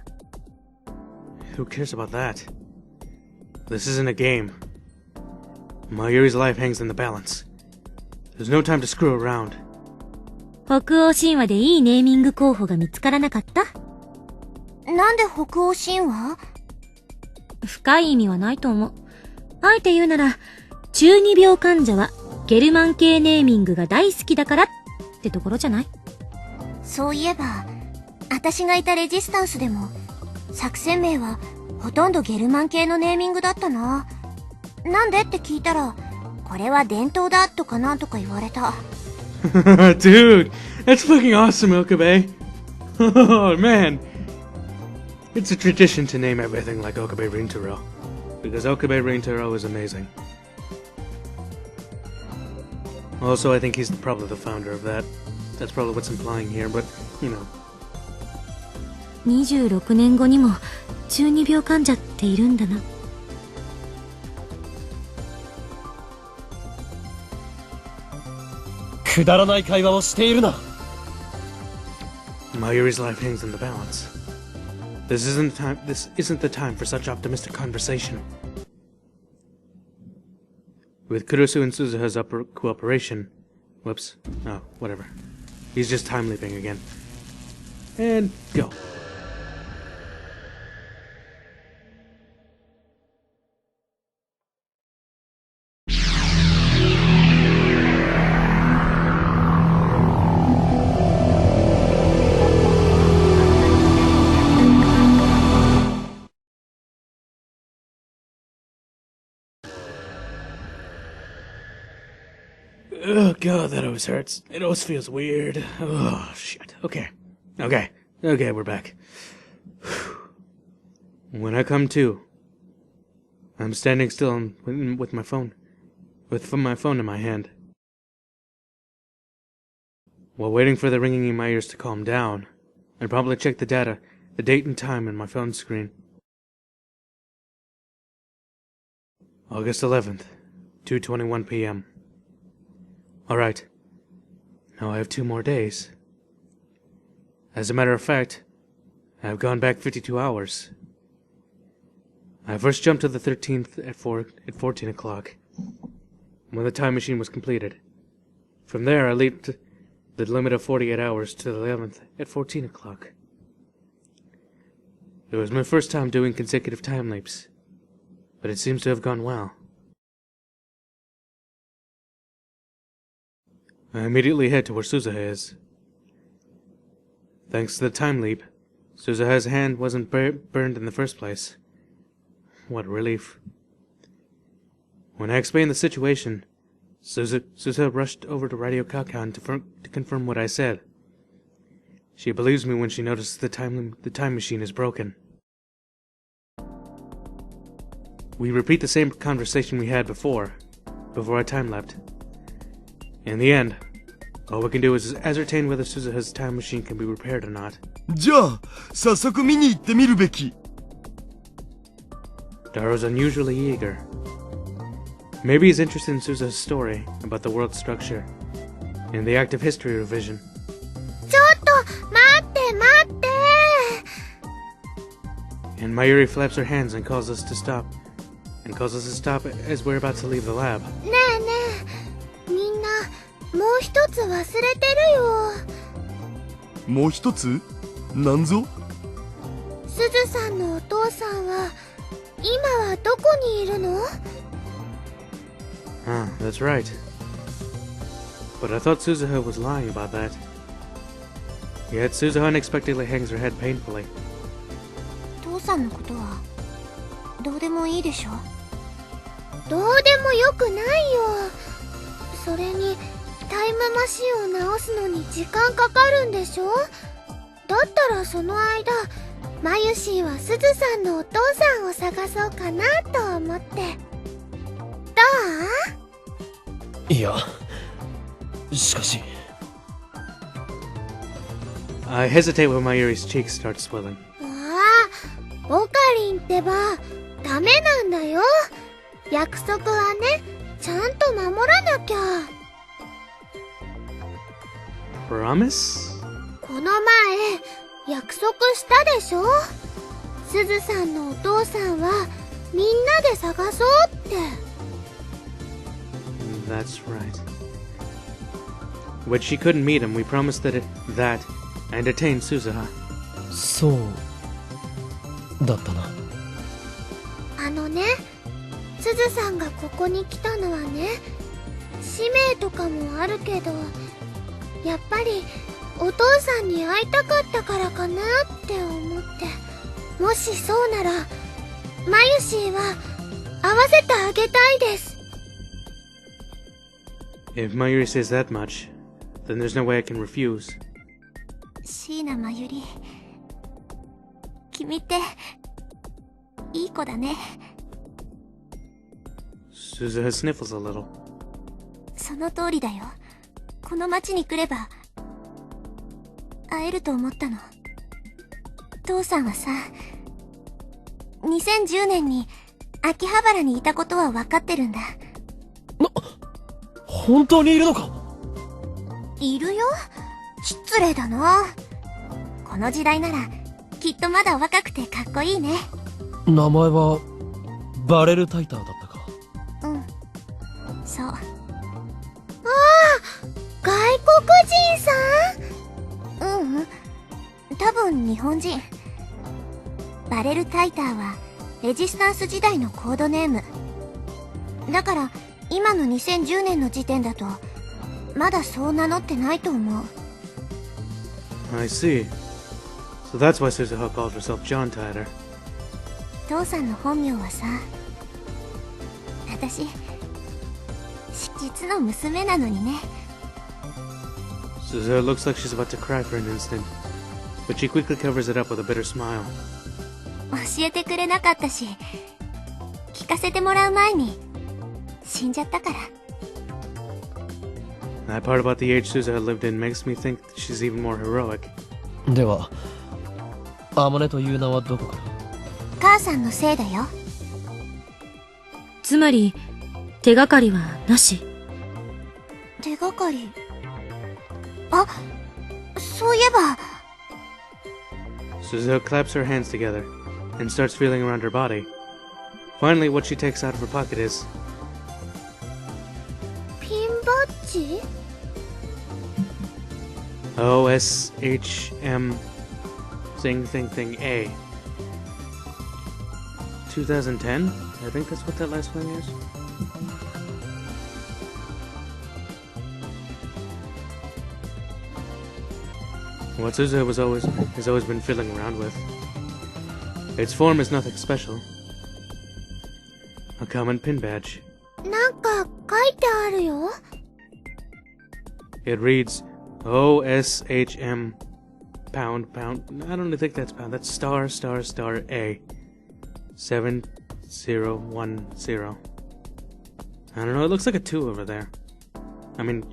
Who cares about that? This isn't a game. Mayuri's life hangs in the balance. There's no time to screw around. 北欧神話でいいネーミング候補が見つからなかった？なんで北欧神話？深い意味はないと思う。あえて言うなら、中二病患者はゲルマン系ネーミングが大好きだからってところじゃない？そういえば、私がいたレジスタンスでも、作戦名はほとんどゲルマン系のネーミングだったな。なんでって聞いたら、これは伝統だとかなんとか言われた。Dude, that's fucking awesome, Okabe. Oh, man. It's a tradition to name everything like Okabe Rintaro. Because Okabe Rintaro is amazing. Also, I think he's probably the founder of that. That's probably what's implying here, but, you know. 26年後にも中二病患者っているんだな。くだらない会話をしているな。Mayuri's life hangs in the balance. This isn't the time for such optimistic conversation. With Kurusu and Suzuha's cooperation... Whoops. Oh, whatever. He's just time leaping again. And go. Oh god, that always hurts. It always feels weird. Oh shit. Okay, we're back. When I come to, I'm standing still with my phone, with my phone in my hand. While waiting for the ringing in my ears to calm down, I'd probably check the date and time in my phone screen. August 11th, 2:21 p.m. Alright, now I have 2 more days. As a matter of fact, I've gone back 52 hours. I first jumped to the 13th at 14 o'clock, when the time machine was completed. From there, I leaped the limit of 48 hours to the 11th at 14 o'clock. It was my first time doing consecutive time leaps, but it seems to have gone well. I immediately head to where Suzuha is. Thanks to the time leap, Suzuha's hand wasn't burned in the first place. What a relief. When I explained the situation, Suzuha rushed over to Radio Kakan to confirm what I said. She believes me when she notices the time machine is broken. We repeat the same conversation we had before I time-leapt. In the end, all we can do is ascertain whether Suzuha's time machine can be repaired or not. じゃあ、早速見に行ってみるべき。Daro's unusually eager. Maybe he's interested in Suzuha's story about the world's structure and the active history revision. ちょっと待って。 And Mayuri flaps her hands and calls us to stop as we're about to leave the lab. ねえ、みんなもう一つ忘れてるよ。もう一つ？なんぞ？すずさんのお父さんは今はどこにいるの？ Ah, that's right. But I thought Suzuha was lying about that. Yet Suzuha unexpectedly hangs her head painfully. 父さんのことはどうでもいいでしょ？どうでもよくないよ。それにタイムマシンを直すのに時間かかるんでしょ？だったらその間、マユシーはすずさんのお父さんを探そうかなと思って。どう？いや、しかし。I hesitate when Mayuri's cheeks start swelling. ああ、オカリンってば、ダメなんだよ。約束はね、ちゃんと守らなきゃ。Promise? この前、約束したでしょ？すずさんのお父さんは、みんなで探そうって。That's right. When she couldn't meet him, we promised that and detained Suzuha. そうだったな。あのね、すずさんがここに来たのはね、使命とかもあるけど、やっぱりお父さんに会いたかったからかなって思って、もしそうならマユシーは会わせてあげたいです。 If Mayuri says that much, then there's no way I can refuse. 椎名まゆり、君っていい子だね。 Suzuha sniffles a little. その通りだよ。この町に来れば会えると思ったの。父さんはさ、2010年に秋葉原にいたことは分かってるんだ。本当にいるのか？いるよ。失礼だな。この時代ならきっとまだ若くてかっこいいね。名前はバレルタイターだったか。うん、そう。ああ、外国人さん？うんうん、多分日本人。バレルタイターはレジスタンス時代のコードネームだから、今の2010年の時点だとまだそう名乗ってないと思う。 I see. So that's why Suzuha called herself John Tider. 父さんの本名はさ、私実の娘なのにね。 Suzuha looks like she's about to cry for an instant, but she quickly covers it up with a bitter smile. 教えてくれなかったし、聞かせてもらう前に死んじゃったから。 That part about the age Suzuha lived in makes me think she's even more heroic. ではアマネという名はどこから？母さんのせいだよ。つまり手がかりはなし。手がかり？あ、そういえば。 Suzuha claps her hands together and starts feeling around her body. Finally, what she takes out of her pocket is ピンバッジ？ OSHM thing A. 2010? I think that's what that last thing is. What Suzuha has always been fiddling around with. Its form is nothing special. A common pin badge. なんか書いてあるよ。 It reads OSHM pound. I don't think that's pound. That's star A 7010. I don't know. It looks like a 2 over there. I mean,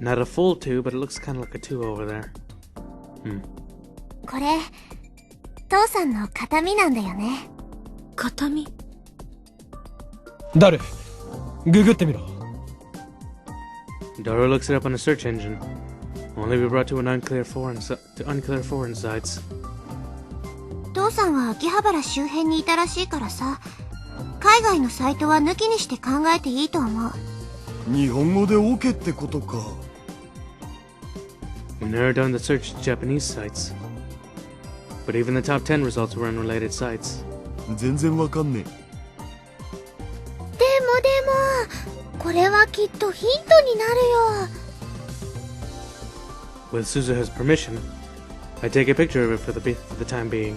not a full 2, but it looks kind of like a 2 over there. これ父さんの形見なんだよね。形見？誰？ググってみろ。Doro looks it up on a search engine. Only be brought to unclear foreign sites. 父さんは秋葉原周辺にいたらしいからさ、海外のサイトは抜きにして考えていいと思う。日本語で OK ってことか。 We narrowed down the search to Japanese sites. But even the top 10 results were unrelated sites. 全然わかんねえ。でもこれはきっとヒントになるよ。 With Suzuha's permission, I take a picture of it for the time being.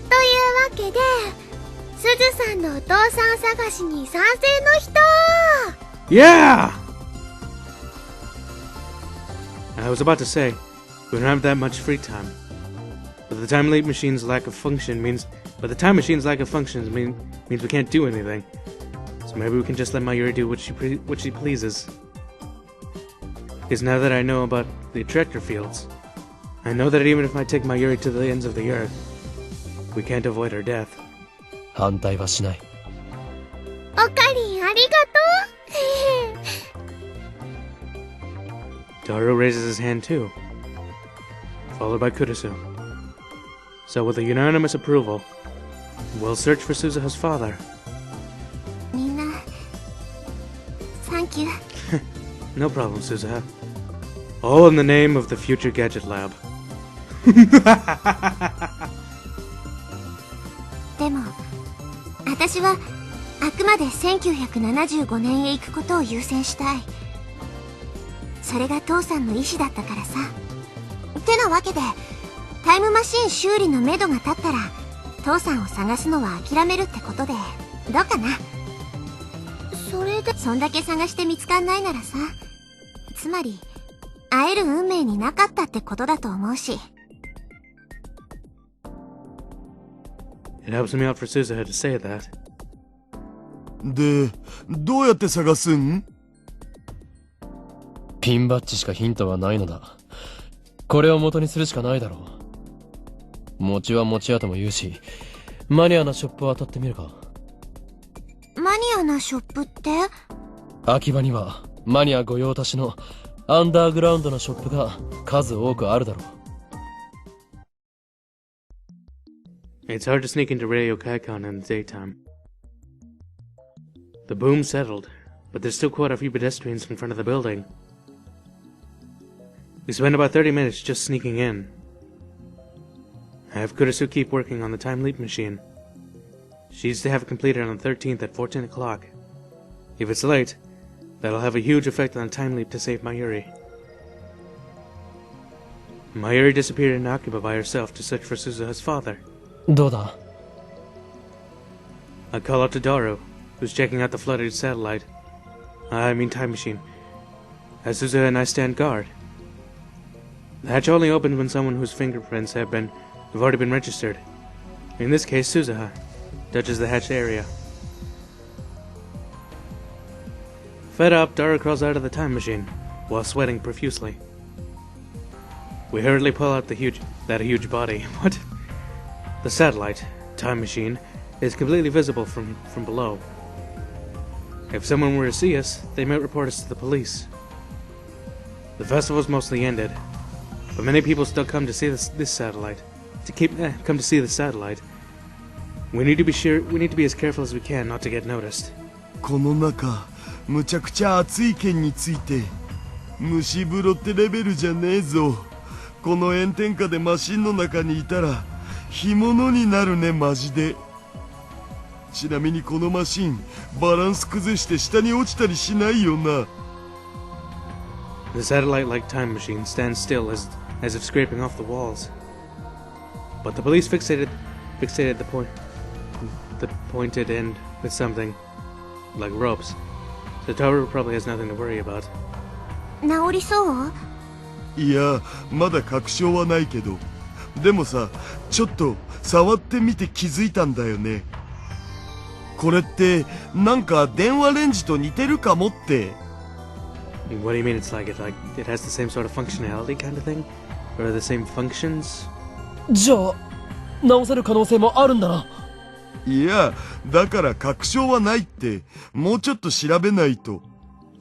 というわけで、すずさんのお父さん探しに賛成の人。 Yeah! I was about to say, we don't have that much free time. But the time machine's lack of functions means we can't do anything. So maybe we can just let Mayuri do what she pleases. Because now that I know about the attractor fields, I know that even if I take Mayuri to the ends of the earth, we can't avoid her death. 反対はしない。おかりんありがとう。 Doro raises his hand too, followed by Kurisu. So with a unanimous approval, we'll search for Suzuha's father. みんな、Thank you. No problem, Suzuha. All in the name of the future gadget lab. 私はあくまで1975年へ行くことを優先したい。それが父さんの意思だったからさ。ってなわけで、タイムマシン修理のめどが立ったら父さんを探すのは諦めるってことでどうかな。それでそんだけ探して見つかんないならさ、つまり会える運命になかったってことだと思うし。 It helps me out for Suzuha to say that. で、どうやって探すん？ピンバッジしかヒントはないのだ。これを元にするしかないだろう。餅は餅屋とも言うし、マニアなショップを当たってみるか。マニアなショップって？秋葉にはマニア御用達のアンダーグラウンドなショップが数多くあるだろう。It's hard to sneak into Radio Kaikon in the daytime. The boom settled, but there's still quite a few pedestrians in front of the building. We spent about 30 minutes just sneaking in. I have Kurisu keep working on the time leap machine. She's to have it completed on the 13th at 14 o'clock. If it's late, that'll have a huge effect on the time leap to save Mayuri. Mayuri disappeared in Akiba by herself to search for Suzuha's father. どうだ？ I call out to Daru, who's checking out the flooded satellite. I mean time machine. As Suzuha and I stand guard. The hatch only opens when someone whose fingerprints have already been registered. In this case, Suzuha touches the hatched area. Fed up, Daru crawls out of the time machine, while sweating profusely. We hurriedly pull out that huge body. What? The satellite, time machine, is completely visible from below. If someone were to see us, they might report us to the police. The festival's mostly ended, but many people still come to see this satellite. Come to see the satellite. We need to be as careful as we can not to get noticed. この中、むちゃくちゃ熱い件について、蒸し風呂ってレベルじゃねえぞ。この炎天下でマシンの中にいたら干物になるね、マジで。ちなみにこのマシン、バランス崩して下に落ちたりしないよな。The satellite-like time machine stands still as if scraping off the walls. But the police fixated the pointed end with something like ropes. So Toru probably has nothing to worry about. 治りそう？いや、まだ確証はないけど。でもさ、ちょっと触ってみて気づいたんだよね。これってなんか電話レンジと似てるかもって。What do you mean it's like it has the same sort of functionality kind of thing? Or the same functions? じゃあ、直せる可能性もあるんだな。いや、だから確証はないって、もうちょっと調べないと。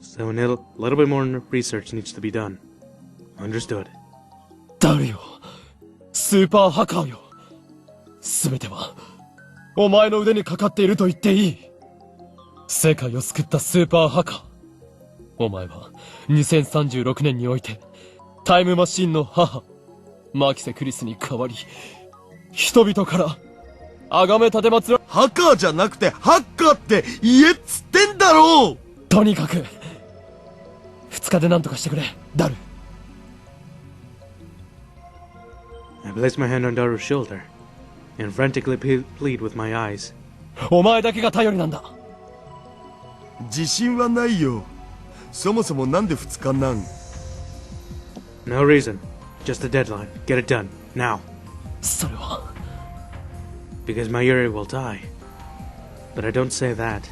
So a little bit more research needs to be done. Understood. 誰よ、スーパーハカーよ。すべては、お前の腕にかかっていると言っていい。世界を救ったスーパーハカー。お前は、2036年において、タイムマシンの母、マキセ・クリスに代わり、人々から、崇め立てまつら。ハカーじゃなくて、ハッカーって言えっつってんだろう。とにかく、2日で何とかしてくれ、ダル。I place my hand on Daru's shoulder and frantically plead with my eyes. お前だけが頼りなんだ。自信はないよ。そもそもなんで2日なん？ No reason. Just a deadline. Get it done. Now. それは。Because Mayuri will die. But I don't say that.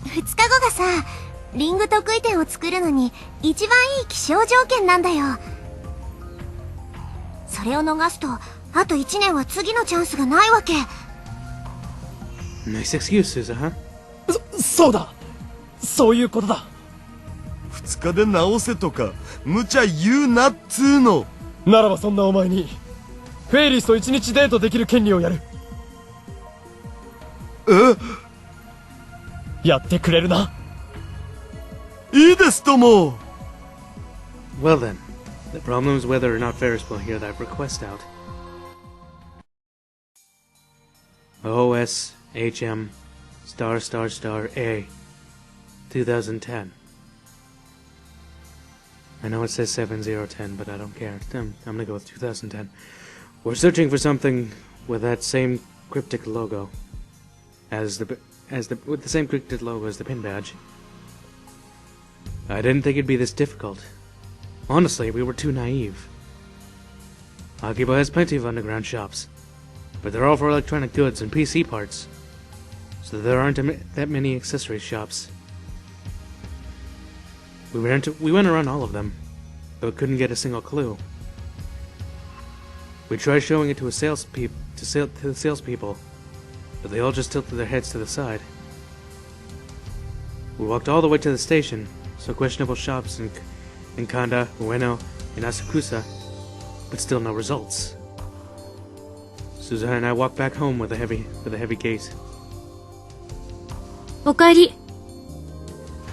2日後がさ、リング得意点を作るのに一番いい気象条件なんだよ。それを逃すと、あと1年は次のチャンスがないわけ。Nice excuse, Suzuha. そうだ。そういうことだ。2日で直せとか、無茶言うなっつーの。ならばそんなお前に、フェイリスと1日デートできる権利をやる。やってくれるな。いいですとも。Well then, the problem is whether or not Ferris will hear that request out. HM star star star A 2010. I know it says 7010, but I don't care. I'm gonna go with 2010. We're searching for something with that same cryptic logo with the same cryptic logo as the pin badge. I didn't think it'd be this difficult. Honestly, we were too naive. Akiba has plenty of underground shops, but they're all for electronic goods and PC parts, so there aren't that many accessory shops. We went around all of them, but couldn't get a single clue. We tried showing it to the salespeople, but they all just tilted their heads to the side. We walked all the way to the station, saw questionable shops in Kanda, Ueno, and Asakusa, but still no results. Suzuha and I walked back home with a heavy gait. おかえり。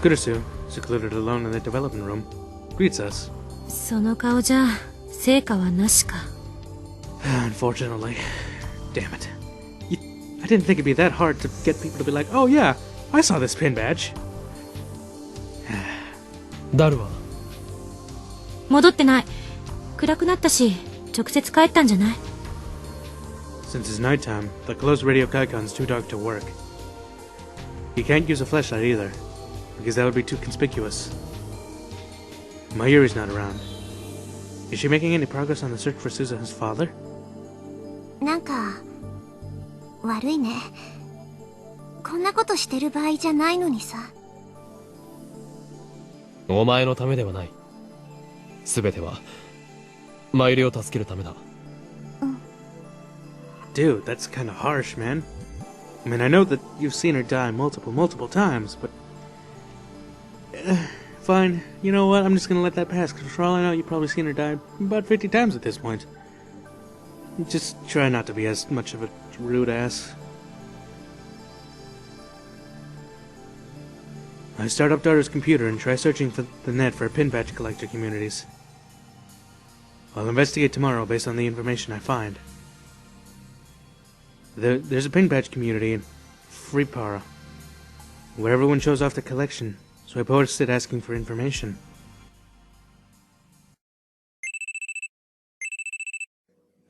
Kurusu, secluded alone in the development room, greets us. その顔じゃ成果はなしか。 Unfortunately. Damn it. I didn't think it'd be that hard to get people to be like, oh yeah, I saw this pin badge. ダルは戻ってない。暗くなったし、直接帰ったんじゃない？ Since it's nighttime, the closed radio kaikon's too dark to work. He can't use a flashlight either, because that would be too conspicuous. Mayuri's not around. Is she making any progress on the search for Suzuha's father? なんか悪いね。こんなことしてる場合じゃないのにさ。お前のためではない。すべてはマユリを助けるためだ。Dude, that's kinda harsh, man. I mean, I know that you've seen her die multiple times, but... fine, you know what, I'm just gonna let that pass, because for all I know, you've probably seen her die about 50 times at this point. Just try not to be as much of a rude ass. I start up Dara's computer and try searching for the net for pin badge collector communities. I'll investigate tomorrow based on the information I find. There's a pin badge community in Freepara, where everyone shows off their collection, so I posted asking for information.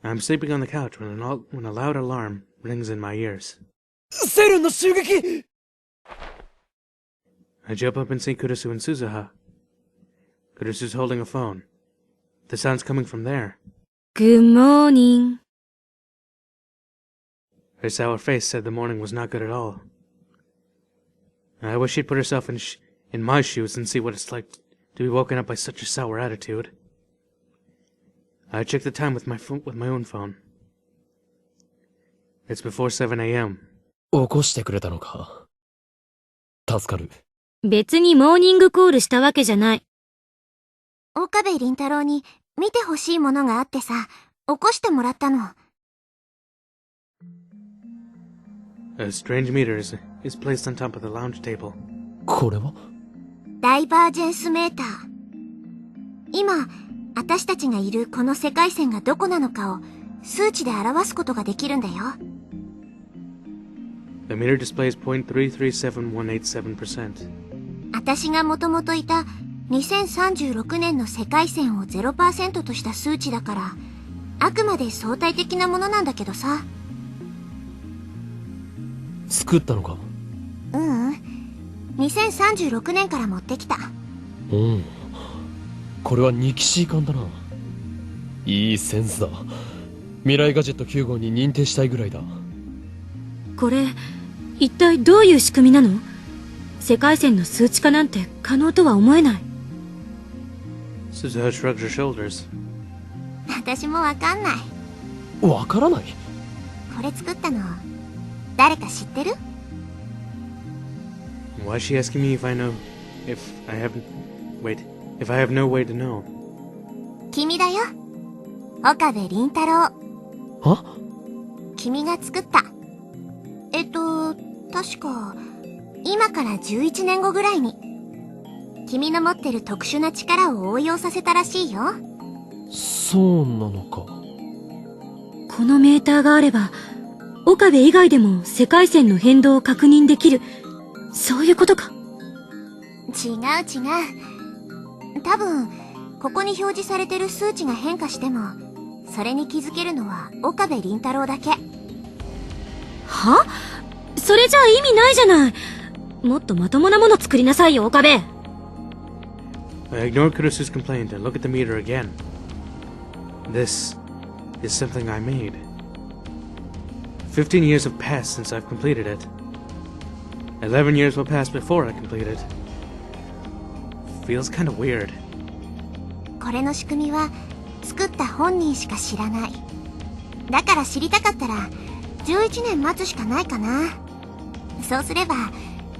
I'm sleeping on the couch when a loud alarm rings in my ears. SERN の襲撃! I jump up and see Kurusu and Suzuha. Kurusu's holding a phone. The sound's coming from there. Good morning. Her sour face said the morning was not good at all. I wish she'd put herself in my shoes and see what it's like to be woken up by such a sour attitude. I checked the time with my own phone. It's before 7 a.m. 起こしてくれたのか。助かる。別にモーニングコールしたわけじゃない。岡部倫太郎に見てほしいものがあってさ、起こしてもらったの。A strange meter is placed on top of the lounge table. これは？ダイバージェンスメーター。今、私たちがいるこの世界線がどこなのかを数値で表すことができるんだよ。The meter displays 0.337187%. 私がもともといた2036年の世界線を 0% とした数値だから、あくまで相対的なものなんだけどさ。作ったのか？ううん。2036年から持ってきた。うん。これはニキシー缶だな。いいセンスだ。未来ガジェット9号に認定したいぐらいだ。これ、一体どういう仕組みなの？世界線の数値化なんて可能とは思えない。Suzuha shrugs her shoulders. 私もわかんない。わからない？これ作ったの、誰か知ってる？ Why is she asking me if I know? If I have no way to know? 君だよ。岡部倫太郎。は？君が作った。確か、今から11年後ぐらいに、君の持ってる特殊な力を応用させたらしいよ。そうなのか。このメーターがあれば、岡部以外でも世界線の変動を確認できる、そういうことか。違う違う。多分ここに表示されてる数値が変化してもそれに気づけるのは岡部倫太郎だけ。は？それじゃあ意味ないじゃない。もっとまともなもの作りなさいよ、岡部。I ignored Kurusu's complaint and look at the meter again. This is something I made. 15 years have passed since I've completed it. 11 years will pass before I complete it. Feels kinda weird. これの仕組みは作った本人しか知らない。だから知りたかったら11年待つしかないかな。そうすれば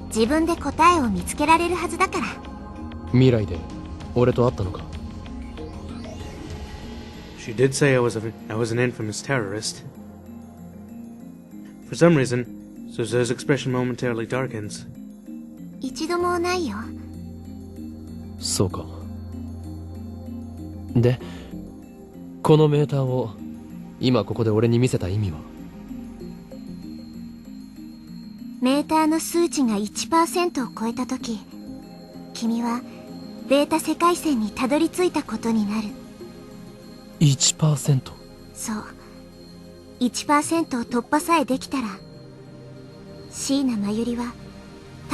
自分で答えを見つけられるはずだから。未来で俺と会ったのか？ She did say I was an infamous terrorist. For some reason, Suzuha's expression momentarily darkens. 一度もないよ。そうか。で、このメーターを今ここで俺に見せた意味は？メーターの数値が 1% を超えたとき、君はベータ世界線にたどり着いたことになる。1%？ そう。1% を突破さえできたら、椎名真由里は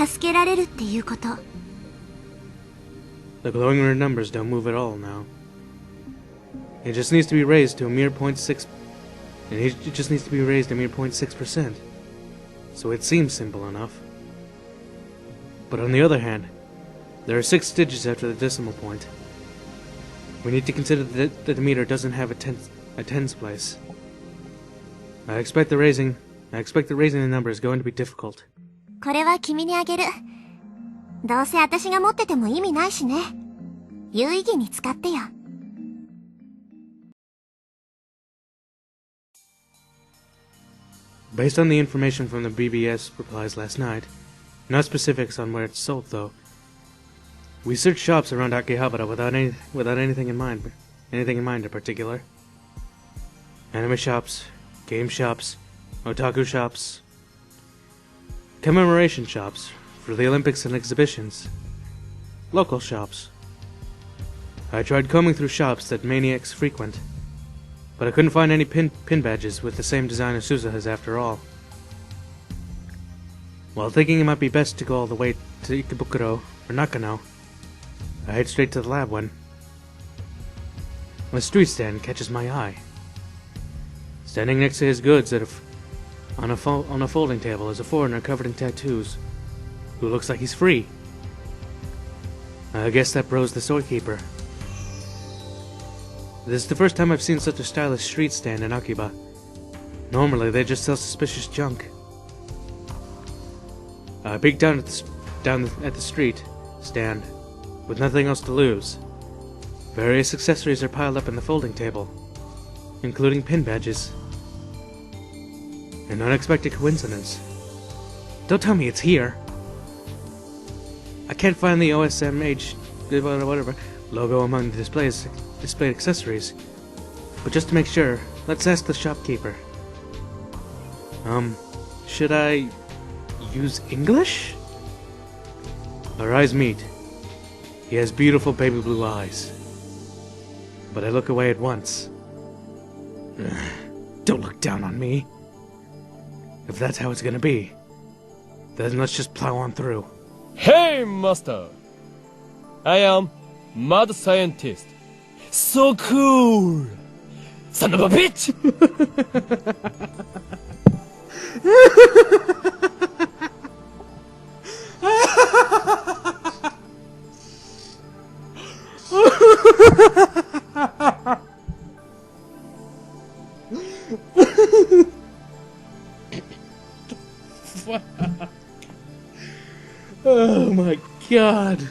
助けられるっていうこと。The glowing red numbers don't move at all now. It just needs to be raised to a mere 0.6, and it just needs to be raised a mere 0.6%. So it seems simple enough. But on the other hand, there are 6 digits after the decimal point. We need to consider that the meter doesn't have a tens place. I expect the raising the number is going to be difficult. これは君にあげる。どうせ私が持ってても意味ないしね。有意義に使ってよ。Based on the information from the BBS replies last night, not specifics on where it's sold though, we searched shops around Akihabara without anything in mind in particular. Anime shops, game shops, otaku shops, commemoration shops for the Olympics and exhibitions, local shops. I tried combing through shops that maniacs frequent, but I couldn't find any pin badges with the same design as Suzuha's after all. While thinking it might be best to go all the way to Ikebukuro or Nakano, I head straight to the lab when a street stand catches my eye. Standing next to his goods on a folding table is a foreigner covered in tattoos, who looks like he's free. I guess that bro's the storekeeper. This is the first time I've seen such a stylish street stand in Akiba. Normally they just sell suspicious junk. I peek down at the street stand, with nothing else to lose. Various accessories are piled up in the folding table, including pin badges. An unexpected coincidence. Don't tell me it's here. I can't find the OSMH whatever logo among the displayed accessories, but just to make sure, let's ask the shopkeeper. Should I use English? Our eyes meet. He has beautiful baby blue eyes, but I look away at once. Don't look down on me. If that's how it's gonna be, then let's just plow on through. Hey, Master! I am Mad Scientist. So cool! Son of a bitch! Oh my god.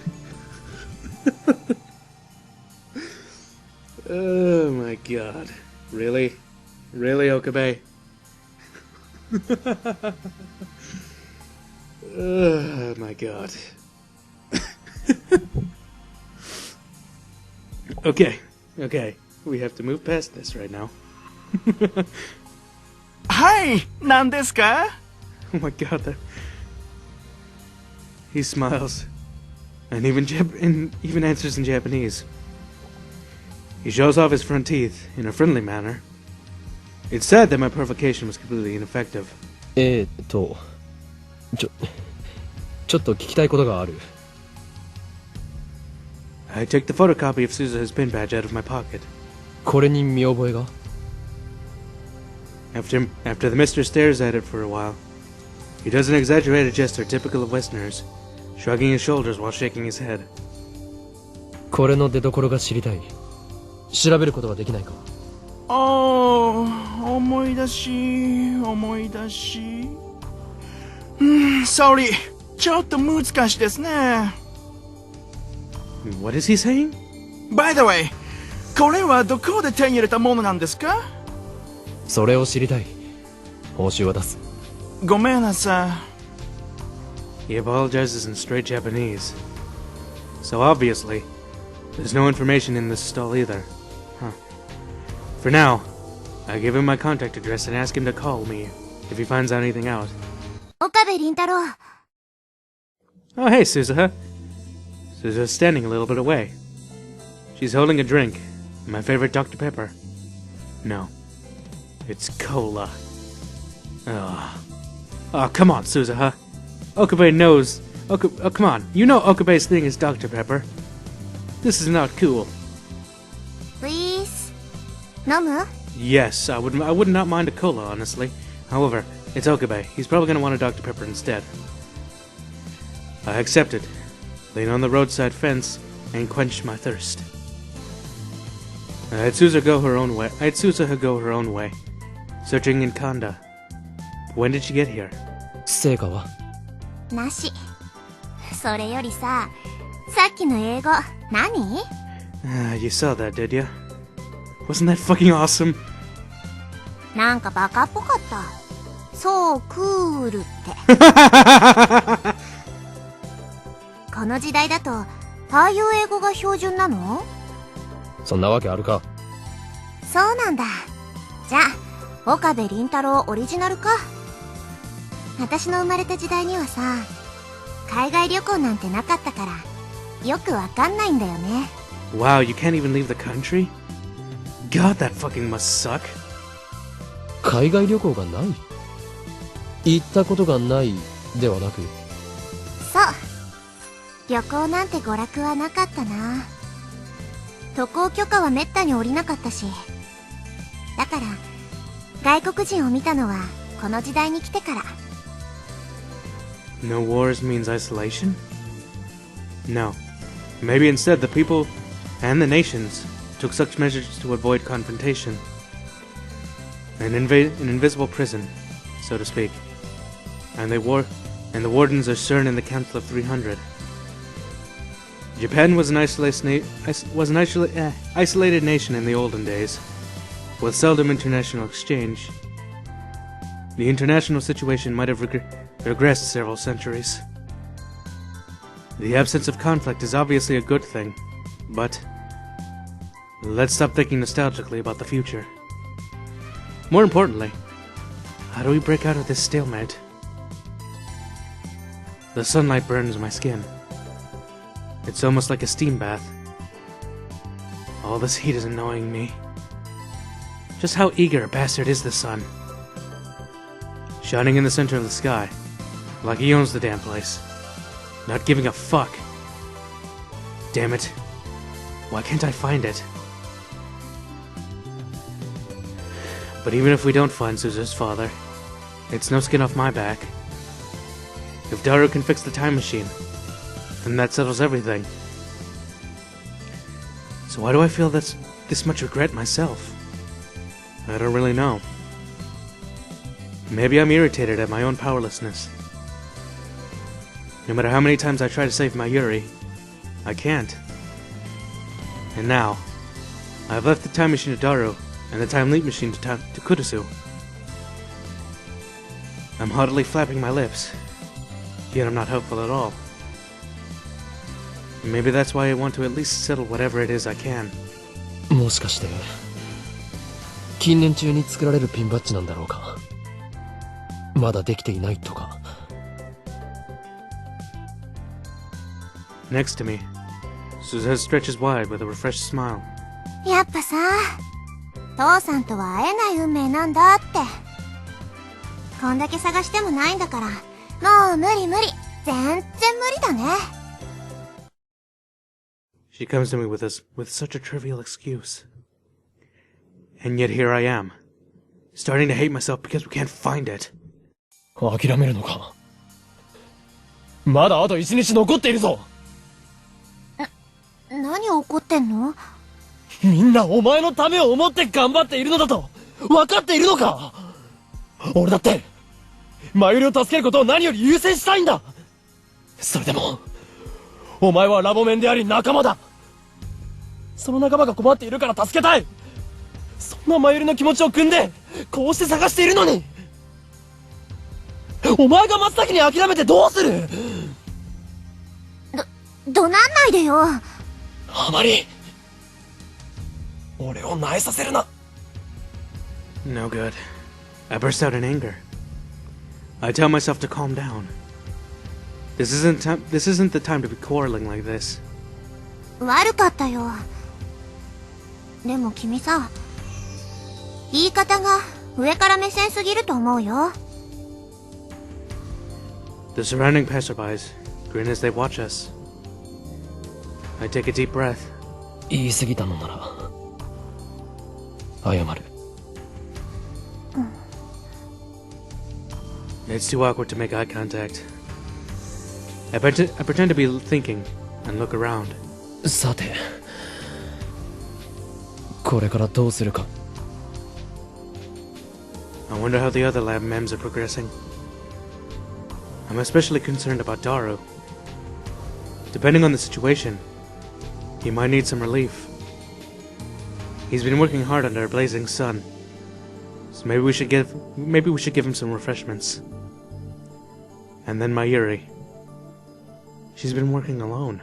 Oh my god. Really? Really, Okabe? Oh my god. Okay. We have to move past this right now. はい、何ですか? Oh my god, he smiles. And even answers in Japanese. He shows off his front teeth in a friendly manner. It's sad that my provocation was completely ineffective. ちょっと聞きたいことがある。I took the photocopy of Suzuha's pin badge out of my pocket. これに見覚えが? After the mister stares at it for a while, he does an exaggerated gesture typical of Westerners, shrugging his shoulders while shaking his head. これの出所が知りたい。調べることはできないか? 思い出し。sorry. ちょっと難しいですね。What is he saying? By the way, これはどこで手に入れたものなんですか? それを知りたい。報酬は出す。ごめんなさい。He apologizes in straight Japanese. So obviously, there's no information in this stall either. Huh. For now, I give him my contact address and ask him to call me if he finds anything out. Okabe Rintaro. Oh, hey, Suzuha. Suzuha's standing a little bit away. She's holding a drink, my favorite Dr. Pepper. No, it's cola. Oh, come on, Suzuha. Okabe knows. Oh, come on. You know Okabe's thing is Dr. Pepper. This is not cool. Please? Nomu? Yes, I would not mind a cola, honestly. However, it's Okabe. He's probably going to want a Dr. Pepper instead. I accepted, lean on the roadside fence, and quench my thirst. I had Suzuha go her own way, searching in Kanda. When did she get here? 成果は? なし。それよりさ、さっきの英語、何? You saw that, did ya? Wasn't that fucking awesome? なんかバカっぽかった。そう、クールって。この時代だと、ああいう英語が標準なの? そんなわけあるか。そうなんだ。じゃあ、岡部倫太郎オリジナルか。私の生まれた時代にはさ、海外旅行なんてなかったから、よくわかんないんだよね。Wow, you can't even leave the country? God, that fucking must suck. 海外旅行がない? 行ったことがないではなく? そう。旅行なんて娯楽はなかったな。渡航許可はめったに下りなかったし。だから、外国人を見たのはこの時代に来てから。No wars means isolation? No. Maybe instead the people and the nations took such measures to avoid confrontation. An invisible prison, so to speak. And the wardens are SERN in the Council of 300. Japan was an isolated nation in the olden days, with seldom international exchange. The international situation might have regressed several centuries. The absence of conflict is obviously a good thing, but let's stop thinking nostalgically about the future. More importantly, how do we break out of this stalemate? The sunlight burns my skin. It's almost like a steam bath. All this heat is annoying me. Just how eager a bastard is the sun? Shining in the center of the sky, like he owns the damn place. Not giving a fuck. Damn it. Why can't I find it? But even if we don't find Suzuha's father, it's no skin off my back. If Daru can fix the time machine, then that settles everything. So why do I feel this much regret myself? I don't really know. Maybe I'm irritated at my own powerlessness. No matter how many times I try to save Mayuri, I can't. And now, I've left the time machine to Daru, and the time leap machine to Kurusu. I'm haughtily flapping my lips, yet I'm not hopeful at all. Maybe that's why I want to at least settle whatever it is I can. もしかして近年中に作られるピンバッジなんだろうか。まだできていないとか。Next to me, Suzuha stretches wide with a refreshed smile. やっぱさ、父さんとは会えない運命なんだって。こんだけ探してもないんだから、もう無理無理。全然無理だね。She comes to me with such a trivial excuse. And yet here I am, starting to hate myself because we can't find it. 諦めるのか。まだあと1日残っているぞ。何怒ってんの？みんなお前のためを思って頑張っているのだと分かっているのか。俺だってマユリを助けることを何より優先したいんだ。それでもお前はラボメンであり仲間だ。その仲間が困っているから助けたい。そんなマユリの気持ちを汲んでこうして探しているのに、お前が真っ先に諦めてどうする。怒鳴んないでよ。あまり俺を萎えさせるな。 No good. I burst out in anger. I tell myself to calm down. This isn't the time to be quarreling like this. 悪かったよ。でも君さ、言い方が上から目線すぎると思うよ。The surrounding passerbys grin as they watch us. I take a deep breath. 言い過ぎたのなら謝る。It's too awkward to make eye contact. I pretend to be thinking and look around. さてこれからどうするか。 I wonder how the other lab mems are progressing. I'm especially concerned about Daru. Depending on the situation, he might need some relief. He's been working hard under a blazing sun, so maybe we should give him some refreshments. And then Mayuri. She's been working alone.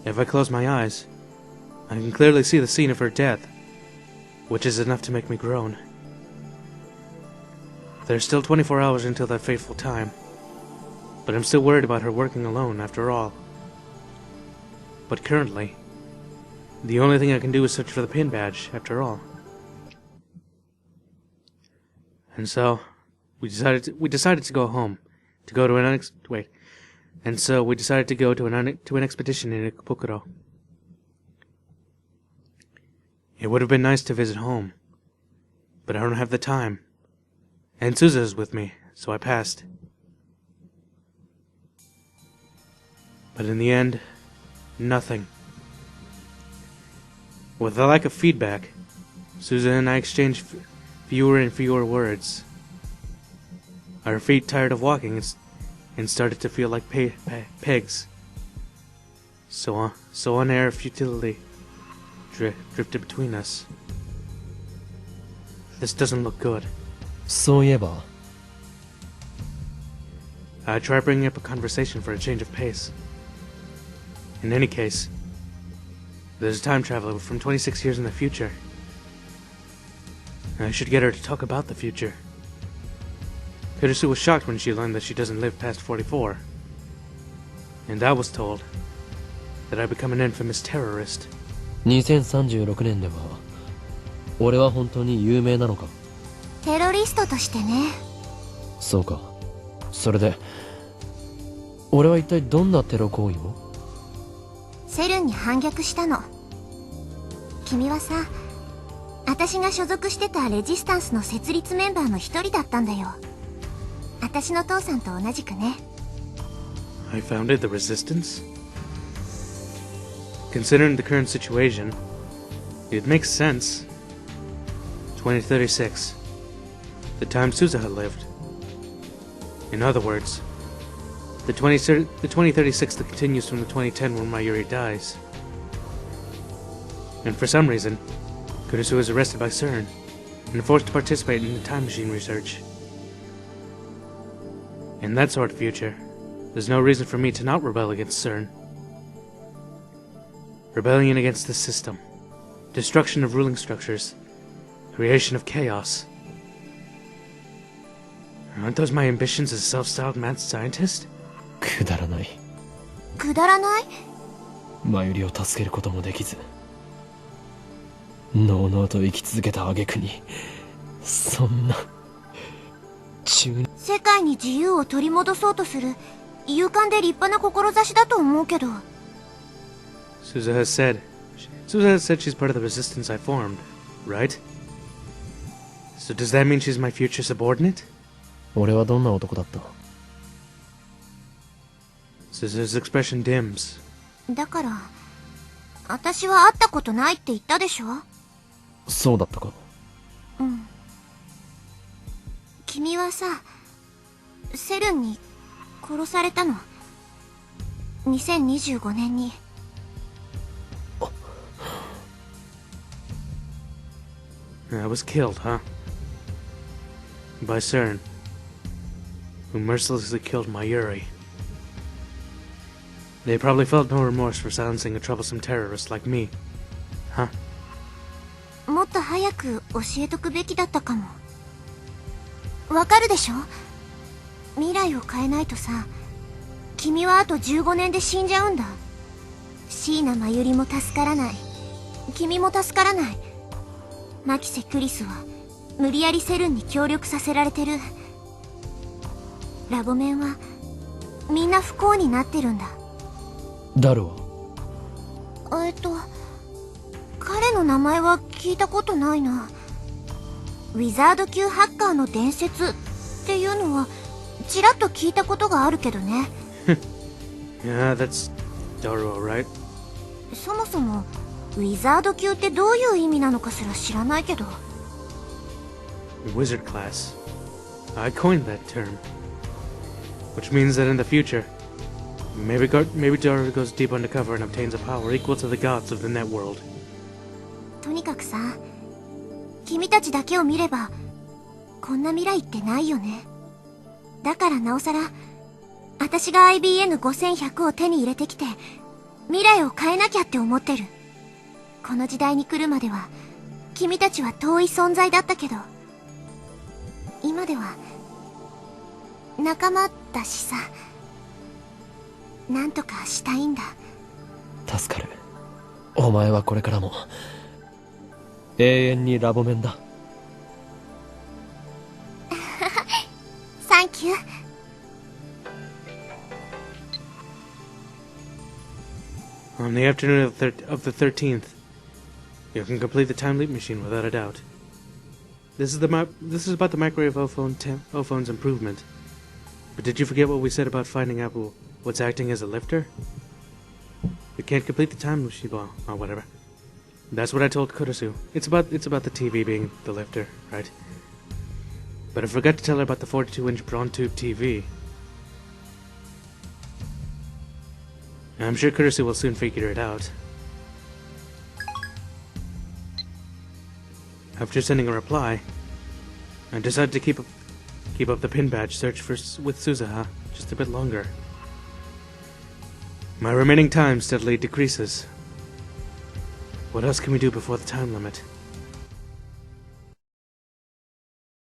If I close my eyes, I can clearly see the scene of her death, which is enough to make me groan. There's still 24 hours until that fateful time, but I'm still worried about her working alone after all. But currently, the only thing I can do is search for the pin badge after all. And so, we decided to go home, to go to an expedition in Ikebukuro. It would have been nice to visit home, but I don't have the time. And Suzuha's with me, so I passed. But in the end, nothing. With the lack of feedback, Suzuha and I exchanged fewer and fewer words. Our feet tired of walking and started to feel like pegs. So an air of futility drifted between us. This doesn't look good. そういえば I tried bringing up a conversation for a change of pace. In any case, there's a time traveler from 26 years in the future. I should get her to talk about the future. Kurisu was shocked when she learned that she doesn't live past 44. And I was told that I'd become an infamous terrorist. 2036年では俺は本当に有名なのか。テロリストとしてね。そうか。それで俺は一体どんなテロ行為を。セルンに反逆したの。君はさ、私が所属してたレジスタンスの設立メンバーの一人だったんだよ。私の父さんと同じくね。I founded the resistance? Considering the current situation, it makes sense. 2036. The time Suzuha lived. In other words, the 2036 that continues from the 2010 when Mayuri dies. And for some reason, Kurisu is arrested by SERN and forced to participate in the time machine research. In that sort of future, there's no reason for me to not rebel against SERN. Rebellion against the system, destruction of ruling structures, creation of chaos. Aren't those my ambitions as a self-styled mad scientist? くだらない。くだらない？マユリを助けることもできず、のうのうと生き続けた挙句に、そんな世界に自由を取り戻そうとする勇敢で立派な志だと思うけど。Suzuha said she's part of the resistance I formed, right? So does that mean she's my future subordinate? 俺はどんな男だった？ Suzuha's expression dims. だから私は会ったことないって言ったでしょ。そうだったか。うん。君はさ、セルンに殺されたの。2025年に。I was killed, huh? By SERN, who mercilessly killed Mayuri. They probably felt no remorse for silencing a troublesome terrorist like me, huh? もっと早く教えとくべきだったかも。わかるでしょ？未来を変えないとさ、君はあと15年で死んじゃうんだ。椎名真由里も助からない。君も助からない。マキセ・クリスは無理やりセルンに協力させられてる。ラボメンはみんな不幸になってるんだ。誰は？彼の名前は聞いたことないな。ウィザード級ハッカーの伝説っていうのはちらっと聞いたことがあるけどね。Yeah, that's Daruo, right? そもそもウィザード級ってどういう意味なのかすら知らないけど。Wizard class. I coined that term. Which means that in the future, maybe Daruo goes deep undercover and obtains a power equal to the gods of the networld. とにかくさ、君たちだけを見ればこんな未来ってないよね。だからなおさら私が IBN5100 を手に入れてきて未来を変えなきゃって思ってる。この時代に来るまでは君たちは遠い存在だったけど、今では仲間だしさ、なんとかしたいんだ。助かる。お前はこれからも永遠にラボメンだ。サンキュー。On the afternoon of the 13th, you can complete the time leap machine without a doubt. This is about the microwave O-phone's improvement. But did you forget what we said about finding out what's acting as a lifter? We can't complete the time machine. Well, oh, whatever. That's what I told Kurisu. It's about the TV being the lifter, right? But I forgot to tell her about the 42-inch Braun tube TV. I'm sure Kurisu will soon figure it out. After sending a reply, I decided to keep up the pin badge search with Suzuha just a bit longer. My remaining time steadily decreases. What else can we do before the time limit?